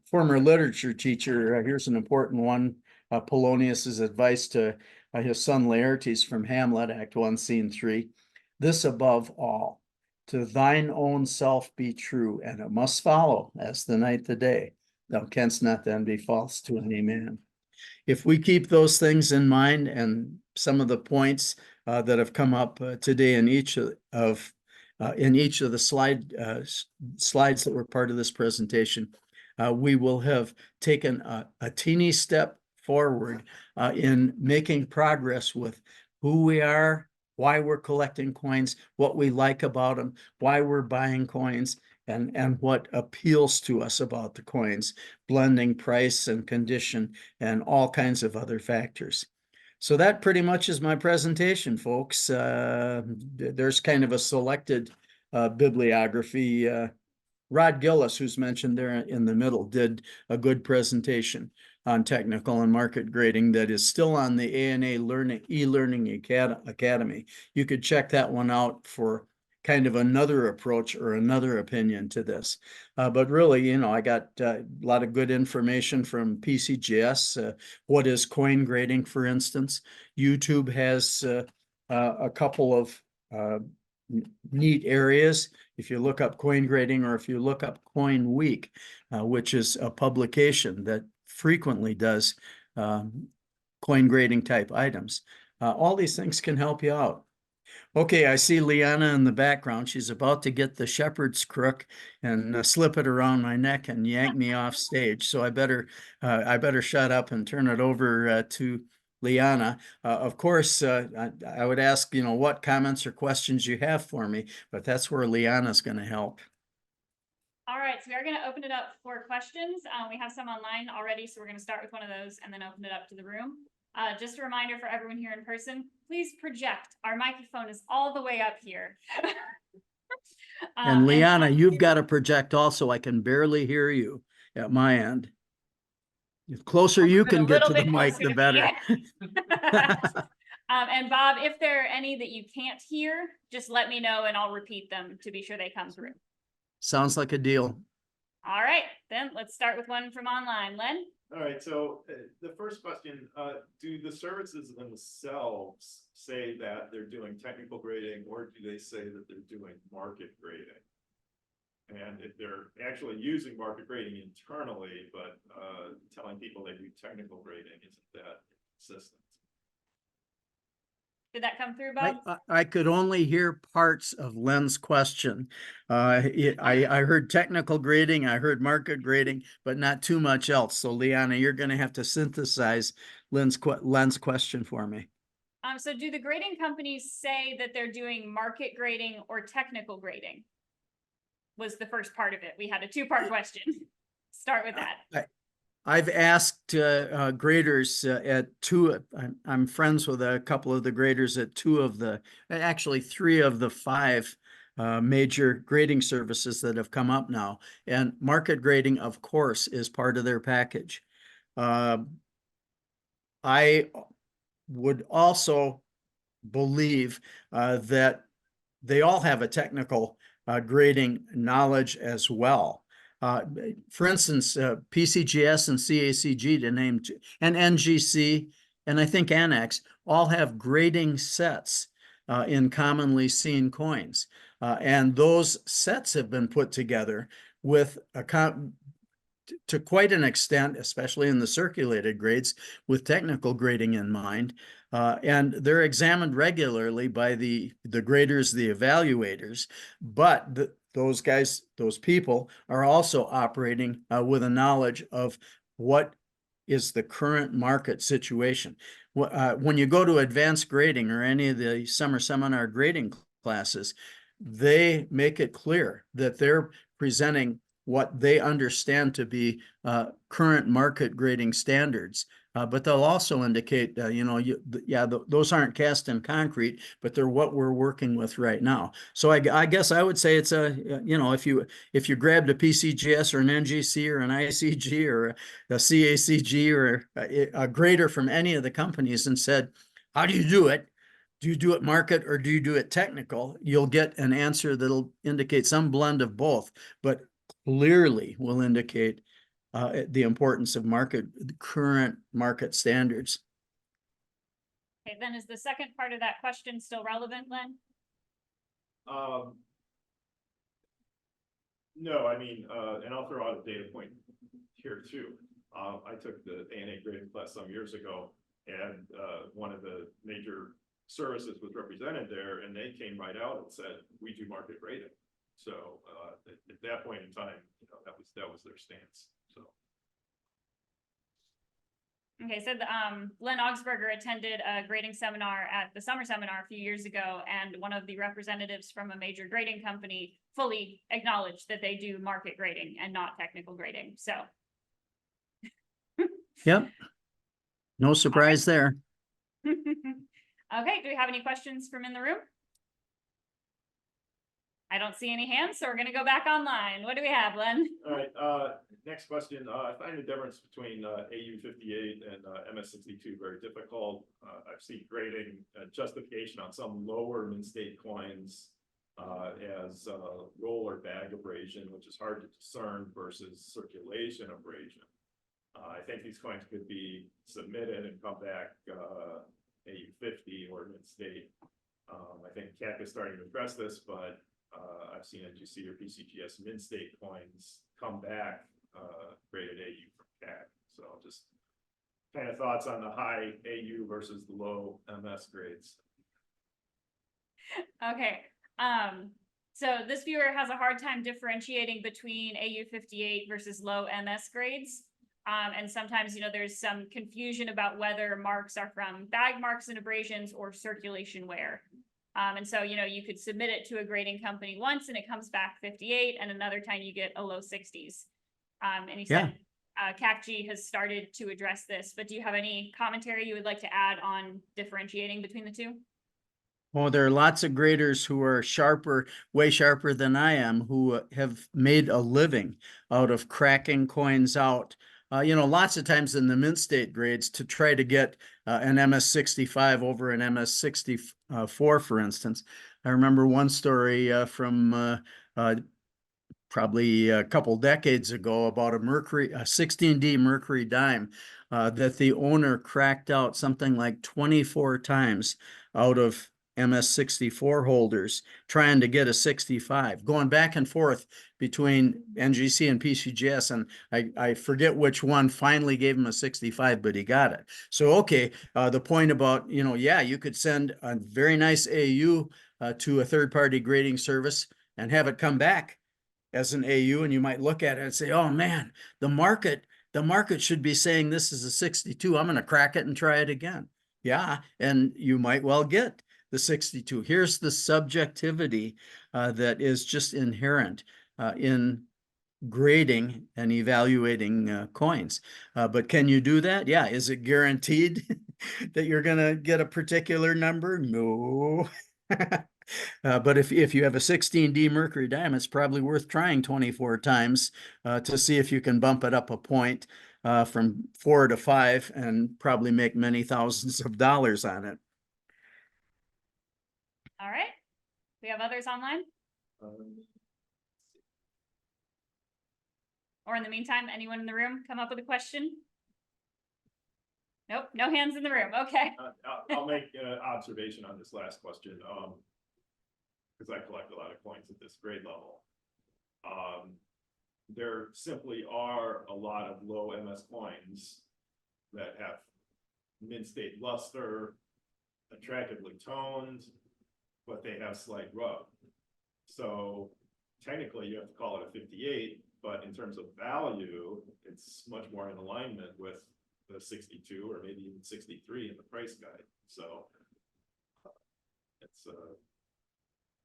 Speaker 2: former literature teacher, here's an important one. Polonius's advice to his son Laertes from Hamlet, Act 1, Scene 3. This above all, to thine own self be true, and it must follow, as the night the day. Thou canst not then be false to any man. If we keep those things in mind, and some of the points that have come up today in each of the slides that were part of this presentation, we will have taken a teeny step forward in making progress with who we are, why we're collecting coins, what we like about them, why we're buying coins, and what appeals to us about the coins, blending price and condition and all kinds of other factors. So that pretty much is my presentation, folks. There's kind of a selected bibliography. Rod Gillis, who's mentioned there in the middle, did a good presentation on technical and market grading that is still on the ANA e-learning academy. You could check that one out for kind of another approach or another opinion to this. But really, I got a lot of good information from PCGS. What is coin grading, for instance? YouTube has a couple of neat areas. If you look up coin grading, or if you look up Coin Week, which is a publication that frequently does coin grading type items, all these things can help you out. Okay, I see Liana in the background. She's about to get the shepherd's crook and slip it around my neck and yank me off stage. So I better shut up and turn it over to Liana. Of course, I would ask, what comments or questions you have for me, but that's where Liana's going to help.
Speaker 1: All right, so we are going to open it up for questions. We have some online already, so we're going to start with one of those and then open it up to the room. Just a reminder for everyone here in person, please project. Our microphone is all the way up here.
Speaker 2: And Liana, you've got to project also. I can barely hear you at my end. The closer you can get to the mic, the better.
Speaker 1: And Bob, if there are any that you can't hear, just let me know and I'll repeat them to be sure they come through.
Speaker 2: Sounds like a deal.
Speaker 1: All right, then let's start with one from online. Len?
Speaker 3: All right, so the first question, do the services themselves say that they're doing technical grading, or do they say that they're doing market grading? And if they're actually using market grading internally, but telling people they do technical grading, isn't that consistent?
Speaker 1: Did that come through, Bob?
Speaker 2: I could only hear parts of Len's question. I heard technical grading, I heard market grading, but not too much else. So Liana, you're going to have to synthesize Len's question for me.
Speaker 1: So do the grading companies say that they're doing market grading or technical grading? Was the first part of it. We had a two-part question. Start with that.
Speaker 2: I've asked graders at two, I'm friends with a couple of the graders at actually 3 of the 5 major grading services that have come up now. And market grading, of course, is part of their package. I would also believe that they all have a technical grading knowledge as well. For instance, PCGS and CACG to name two, and NGC, and I think Annex, all have grading sets in commonly seen coins. And those sets have been put together with to quite an extent, especially in the circulated grades, with technical grading in mind. And they're examined regularly by the graders, the evaluators, but those people are also operating with a knowledge of what is the current market situation. When you go to advanced grading or any of the summer seminar grading classes, they make it clear that they're presenting what they understand to be current market grading standards. But they'll also indicate, those aren't cast in concrete, but they're what we're working with right now. So I guess I would say it's if you grabbed a PCGS or an NGC or an ICG or a CACG or a grader from any of the companies and said, how do you do it? Do you do it market or do you do it technical? You'll get an answer that'll indicate some blend of both, but clearly will indicate the importance of current market standards.
Speaker 1: Okay, then is the second part of that question still relevant, Len?
Speaker 3: No, I mean, and I'll throw out a data point here too. I took the ANA grading class some years ago, and one of the major services was represented there, and they came right out and said, we do market grading. So at that point in time, that was their stance. So.
Speaker 1: Okay, so Len Augsburger attended a grading seminar at the summer seminar a few years ago, and one of the representatives from a major grading company fully acknowledged that they do market grading and not technical grading. So.
Speaker 2: Yep. No surprise there.
Speaker 1: Okay, do we have any questions from in the room? I don't see any hands, so we're gonna go back online. What do we have, Len?
Speaker 3: All right, next question. I find the difference between AU58 and MS62 very difficult. I've seen grading justification on some lower min-state coins as roll or bag abrasion, which is hard to discern versus circulation abrasion. I think these coins could be submitted and come back AU50 or min-state. I think CAC is starting to address this, but I've seen NGC or PCGS min-state coins come back graded AU from CAC. So just kind of thoughts on the high AU versus the low MS grades.
Speaker 1: Okay, so this viewer has a hard time differentiating between AU58 versus low MS grades. And sometimes, there's some confusion about whether marks are from bag marks and abrasions or circulation wear. And so, you could submit it to a grading company once and it comes back 58, and another time you get a low 60s. And he said CACG has started to address this, but do you have any commentary you would like to add on differentiating between the two?
Speaker 2: Well, there are lots of graders who are sharper, way sharper than I am, who have made a living out of cracking coins out. Lots of times in the mint state grades to try to get an MS65 over an MS64, for instance. I remember one story from probably a couple decades ago about a 16D mercury dime that the owner cracked out something like 24 times out of MS64 holders trying to get a 65, going back and forth between NGC and PCGS, and I forget which one finally gave him a 65, but he got it. So okay, the point about, you could send a very nice AU to a third-party grading service and have it come back as an AU, and you might look at it and say, oh man, the market should be saying this is a 62. I'm going to crack it and try it again. Yeah, and you might well get the 62. Here's the subjectivity that is just inherent in grading and evaluating coins. But can you do that? Yeah. Is it guaranteed that you're going to get a particular number? No. But if you have a 16D mercury dime, it's probably worth trying 24 times to see if you can bump it up a point from 4 to 5 and probably make many thousands of dollars on it.
Speaker 1: All right. We have others online? Or in the meantime, anyone in the room come up with a question? Nope, no hands in the room. Okay.
Speaker 3: I'll make an observation on this last question. Because I collect a lot of coins at this grade level. There simply are a lot of low MS coins that have mint-state luster, attractively toned, but they have slight rub. So technically you have to call it a 58, But in terms of value, it's much more in alignment with the 62 or maybe even 63 in the price guide. So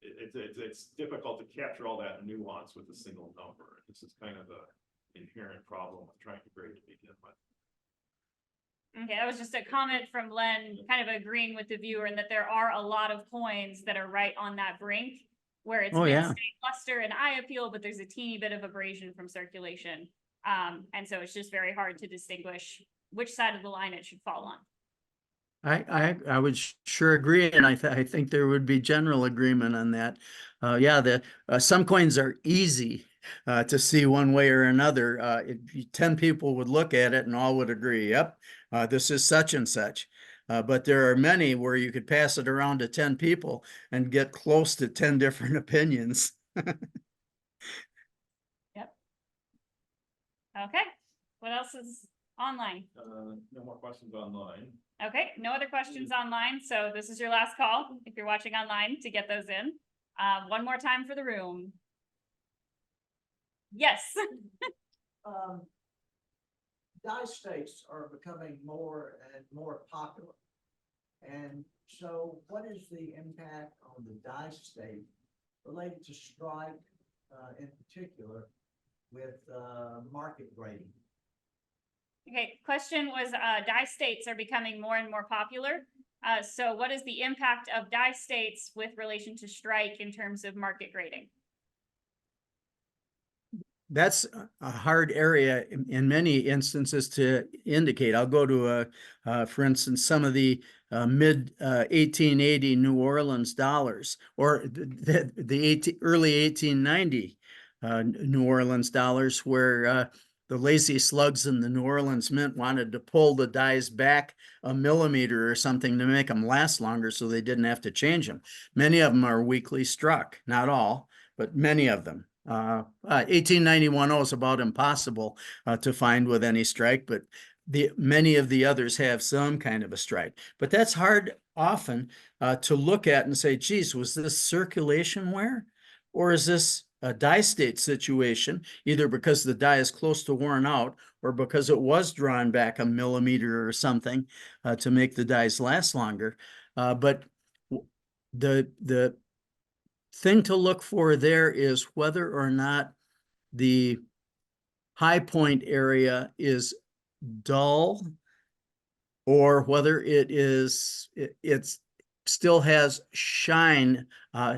Speaker 3: it's difficult to capture all that nuance with a single number. This is kind of the inherent problem with trying to grade to begin with.
Speaker 1: Okay, that was just a comment from Len, kind of agreeing with the viewer, and that there are a lot of coins that are right on that brink where it's
Speaker 2: Oh, yeah.
Speaker 1: mixed luster and eye appeal, but there's a teeny bit of abrasion from circulation. And so it's just very hard to distinguish which side of the line it should fall on.
Speaker 2: I would sure agree, and I think there would be general agreement on that. Yeah, some coins are easy to see one way or another. 10 people would look at it and all would agree, yep, this is such and such. But there are many where you could pass it around to 10 people and get close to 10 different opinions.
Speaker 1: Yep. Okay, what else is online?
Speaker 3: No more questions online.
Speaker 1: Okay, no other questions online, so this is your last call, if you're watching online, to get those in. One more time for the room. Yes.
Speaker 4: Die states are becoming more and more popular. And so what is the impact on the die state related to strike in particular with market grading?
Speaker 1: Okay, question was, die states are becoming more and more popular. So what is the impact of die states with relation to strike in terms of market grading?
Speaker 2: That's a hard area in many instances to indicate. I'll go to for instance, some of the mid 1880 New Orleans dollars, or the early 1890 New Orleans dollars, where the lazy slugs in the New Orleans Mint wanted to pull the dies back a millimeter or something to make them last longer so they didn't have to change them. Many of them are weakly struck, not all, but many of them. 1891 is about impossible to find with any strike, but many of the others have some kind of a strike. But that's hard often to look at and say, geez, was this circulation wear? Or is this a die state situation, either because the die is close to worn out or because it was drawn back a millimeter or something to make the dies last longer. But the thing to look for there is whether or not the high point area is dull, or whether it still has shine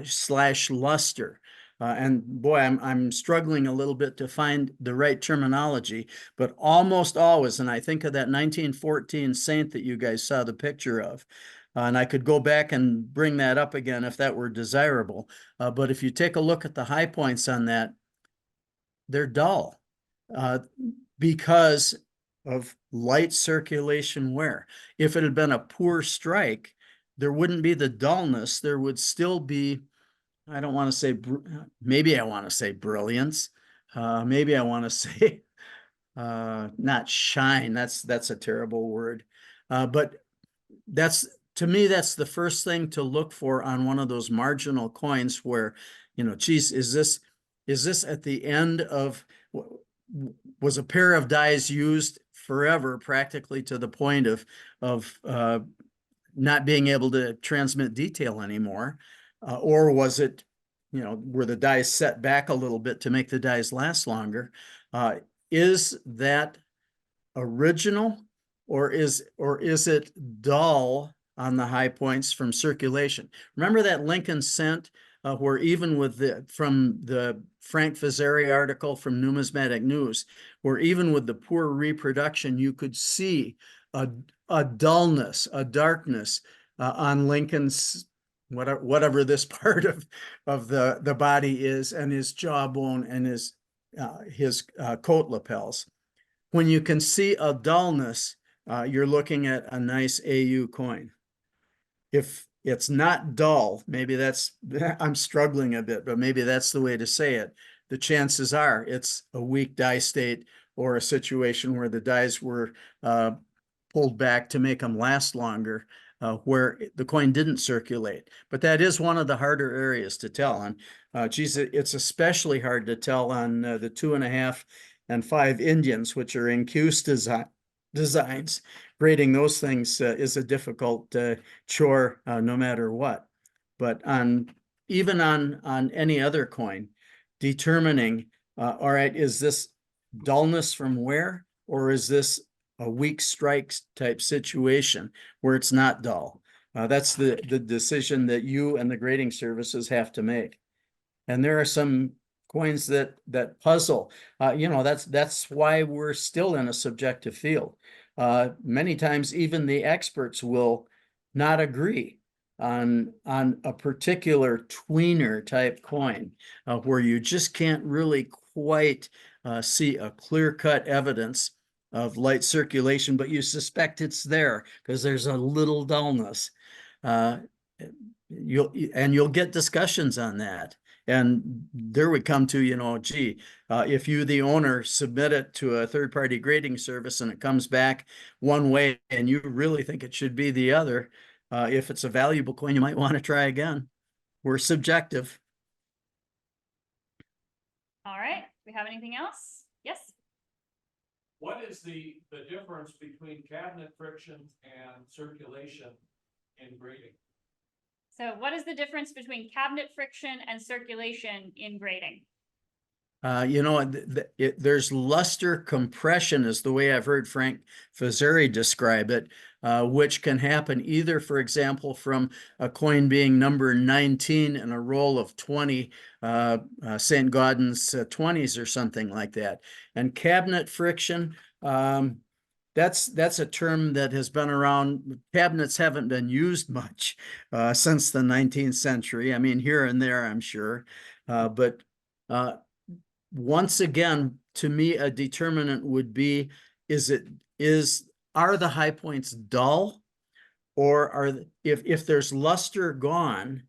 Speaker 2: slash luster. And boy, I'm struggling a little bit to find the right terminology, but almost always, and I think of that 1914 Saint that you guys saw the picture of, and I could go back and bring that up again if that were desirable. But if you take a look at the high points on that, they're dull because of light circulation wear. If it had been a poor strike, there wouldn't be the dullness. There would still be, I don't want to say, maybe I want to say brilliance. Maybe I want to say not shine. That's a terrible word. But to me, that's the first thing to look for on one of those marginal coins where, geez, is this at the end of, was a pair of dies used forever, practically to the point of not being able to transmit detail anymore? Or was it, were the dies set back a little bit to make the dies last longer? Is that original, or is it dull on the high points from circulation? Remember that Lincoln cent where even with from the Frank Fazeri article from Numismatic News, where even with the poor reproduction, you could see a dullness, a darkness on Lincoln's, whatever this part of the body is, and his jawbone and his coat lapels. When you can see a dullness, you're looking at a nice AU coin. If it's not dull, maybe I'm struggling a bit, but maybe that's the way to say it. The chances are it's a weak die state or a situation where the dies were pulled back to make them last longer. where the coin didn't circulate. But that is one of the harder areas to tell. And geez, it's especially hard to tell on the 2.5 and 5 Indians, which are in Q's designs. Grading those things is a difficult chore no matter what. But even on any other coin, determining, all right, is this dullness from where, or is this a weak strikes type situation where it's not dull? That's the decision that you and the grading services have to make. And there are some coins that puzzle. You know, that's why we're still in a subjective field. Many times even the experts will not agree on a particular tweener type coin, where you just can't really quite see a clear-cut evidence of light circulation, but you suspect it's there because there's a little dullness. You'll get discussions on that. And there we come to, you know, gee, if you, the owner, submit it to a third-party grading service and it comes back one way and you really think it should be the other, if it's a valuable coin, you might want to try again. We're subjective.
Speaker 1: All right, do we have anything else? Yes?
Speaker 5: What is the difference between cabinet friction and circulation in grading?
Speaker 1: So what is the difference between cabinet friction and circulation in grading?
Speaker 2: You know, there's luster compression is the way I've heard Frank Fazzari describe it, which can happen either, for example, from a coin being number 19 in a roll of 20, St. Gaudens 20s or something like that. And cabinet friction, that's a term that has been around. Cabinets haven't been used much since the 19th century. I mean, here and there, I'm sure. But once again, to me, a determinant would be, are the high points dull, or if there's luster gone,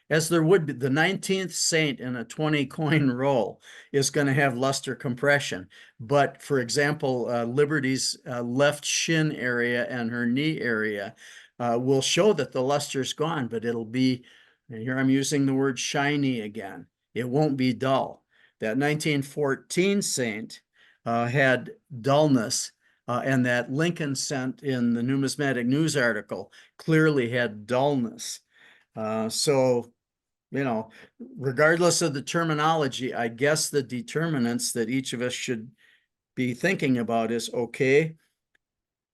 Speaker 2: as there would be, the 19th saint in a 20 coin roll is going to have luster compression. But for example, Liberty's left shin area and her knee area will show that the luster's gone, but it'll be, here I'm using the word shiny again. It won't be dull. That 1914 saint had dullness, and that Lincoln sent in the Numismatic News article clearly had dullness. So, you know, regardless of the terminology, I guess the determinants that each of us should be thinking about is, okay,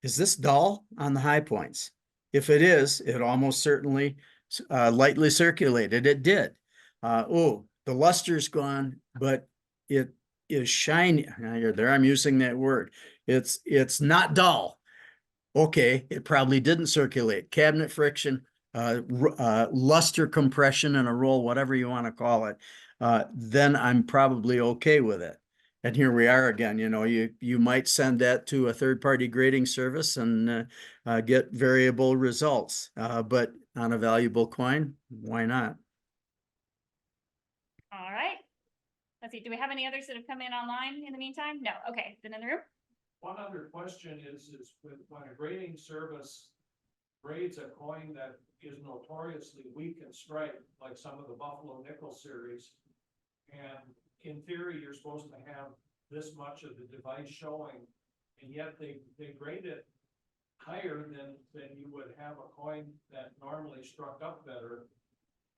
Speaker 2: is this dull on the high points? If it is, it almost certainly lightly circulated. It did. Oh, the luster's gone, but it is shiny. There, I'm using that word. It's not dull. Okay, it probably didn't circulate. Cabinet friction, luster compression in a roll, whatever you want to call it, then I'm probably okay with it. And here we are again. You know, you might send that to a third-party grading service and get variable results. But on a valuable coin, why not?
Speaker 1: All right. Let's see, do we have any others that have come in online in the meantime? No, okay, then in the room?
Speaker 5: One other question is when a grading service grades a coin that is notoriously weak in strike, like some of the Buffalo Nickel series, and in theory, you're supposed to have this much of the device showing, and yet they grade it higher than you would have a coin that normally struck up better.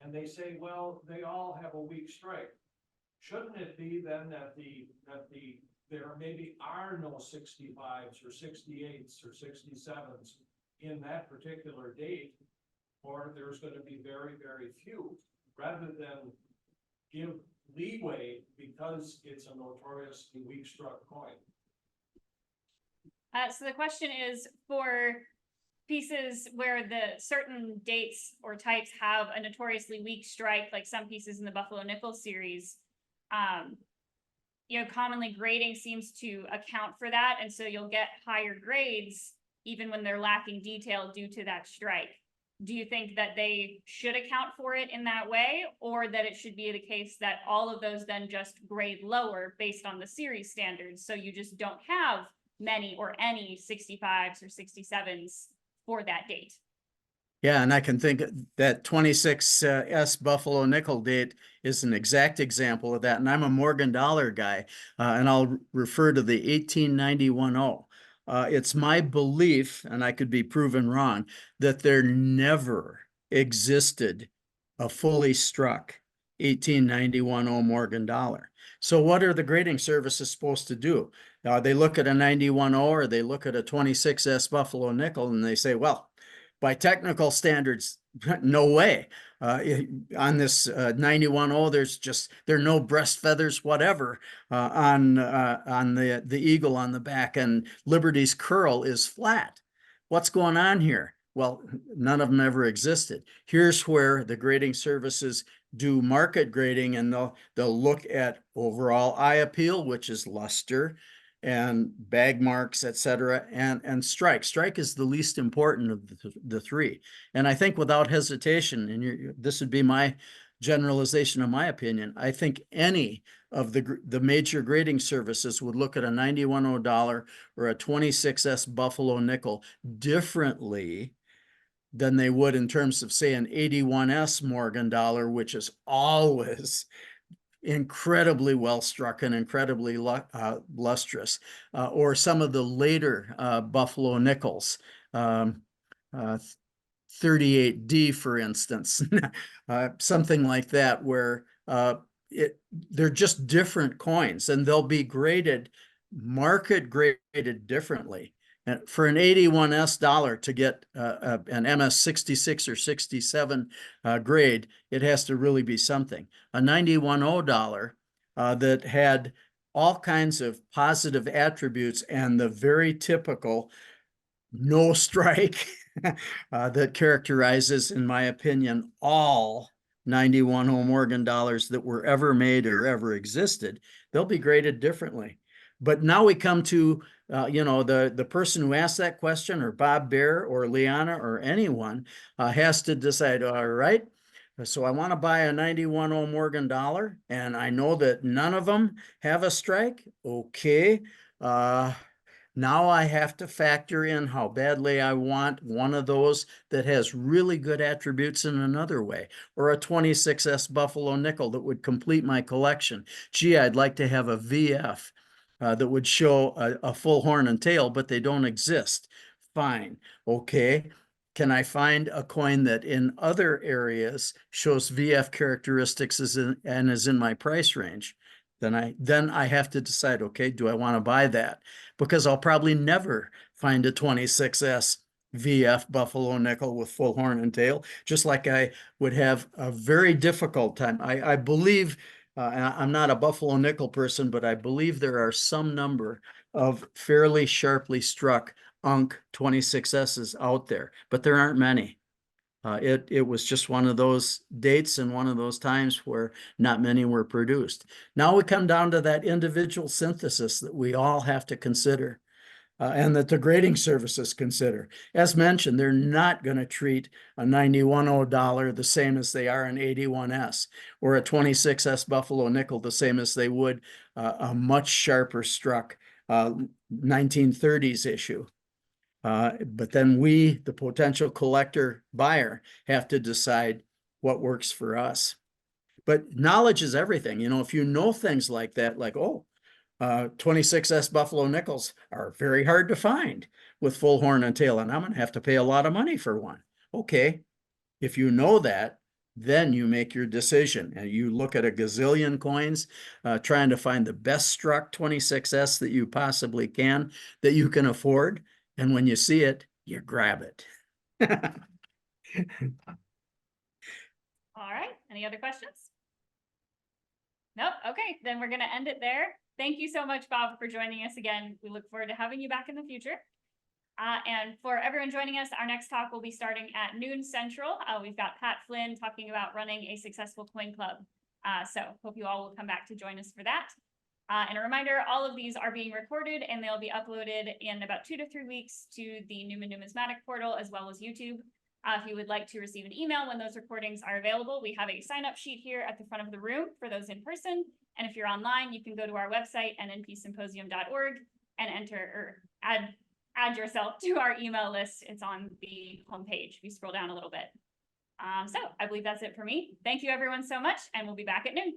Speaker 5: And they say, well, they all have a weak strike. Shouldn't it be then that there maybe are no 65s or 68s or 67s in that particular date, or there's going to be very, very few, rather than give leeway because it's a notoriously weak struck coin?
Speaker 1: So the question is, for pieces where the certain dates or types have a notoriously weak strike, like some pieces in the Buffalo Nickel series, you know, commonly grading seems to account for that, and so you'll get higher grades even when they're lacking detail due to that strike. Do you think that they should account for it in that way, or that it should be the case that all of those then just grade lower based on the series standards, so you just don't have many or any 65s or 67s for that date?
Speaker 2: Yeah, and I can think that 26 S Buffalo nickel date is an exact example of that. And I'm a Morgan dollar guy, and I'll refer to the 1891 it's my belief, and I could be proven wrong, that there never existed a fully struck 1891 Morgan dollar. So what are the grading services supposed to do? They look at a 91 or they look at a 26 S Buffalo nickel and they say, well, by technical standards, no way. On this 91 there are no breast feathers, whatever, on the eagle on the back, and Liberty's curl is flat. What's going on here? Well, none of them ever existed. Here's where the grading services do market grading, and they'll look at overall eye appeal, which is luster, and bag marks, etc., and strike. Strike is the least important of the three. And I think without hesitation, and this would be my generalization of my opinion, I think any of the major grading services would look at a 91 dollar or a 26S Buffalo nickel differently than they would in terms of, say, an 81S Morgan dollar, which is always incredibly well struck and incredibly lustrous, or some of the later Buffalo nickels, 38D, for instance, something like that, where they're just different coins, and they'll be graded, market graded differently. And for an 81S dollar to get an MS 66 or 67 grade, it has to really be something. A 91 dollar that had all kinds of positive attributes and the very typical no strike that characterizes, in my opinion, all 91 Morgan dollars that were ever made or ever existed, they'll be graded differently. But now we come to the person who asked that question, or Bob Bair or Liana or anyone, has to decide, all right, so I want to buy a 91 Morgan dollar, and I know that none of them have a strike. Okay. Now I have to factor in how badly I want one of those that has really good attributes in another way, or a 26S Buffalo nickel that would complete my collection. Gee, I'd like to have a VF that would show a full horn and tail, but they don't exist. Fine. Okay. Can I find a coin that in other areas shows VF characteristics and is in my price range? Then I have to decide, okay, do I want to buy that? Because I'll probably never find a 26S VF Buffalo nickel with full horn and tail, just like I would have a very difficult time. I believe, I'm not a Buffalo nickel person, but I believe there are some number of fairly sharply struck UNC 26S's out there, but there aren't many. It was just one of those dates and one of those times where not many were produced. Now we come down to that individual synthesis that we all have to consider, and that the grading services consider. As mentioned, they're not going to treat a 91 dollar the same as they are an 81S, or a 26S Buffalo nickel the same as they would a much sharper struck 1930s issue. But then we, the potential collector buyer, have to decide what works for us. But knowledge is everything. If you know things like that, like, 26S Buffalo nickels are very hard to find with full horn and tail, and I'm going to have to pay a lot of money for one. Okay, if you know that, then you make your decision, and you look at a gazillion coins, trying to find the best struck 26S that you possibly can, that you can afford. And when you see it, you grab it.
Speaker 1: All right, any other questions? Nope, okay, then we're gonna end it there. Thank you so much, Bob, for joining us again. We look forward to having you back in the future. And for everyone joining us, our next talk will be starting at noon Central. We've got Pat Flynn talking about running a successful coin club. So hope you all will come back to join us for that. And a reminder, all of these are being recorded and they'll be uploaded in about 2 to 3 weeks to the Newman Numismatic portal, as well as YouTube. If you would like to receive an email when those recordings are available, we have a sign-up sheet here at the front of the room for those in person. And if you're online, you can go to our website, nnpsymposium.org, and enter or add add yourself to our email list. It's on the homepage. If you scroll down a little bit. So I believe that's it for me. Thank you everyone so much, and we'll be back at noon.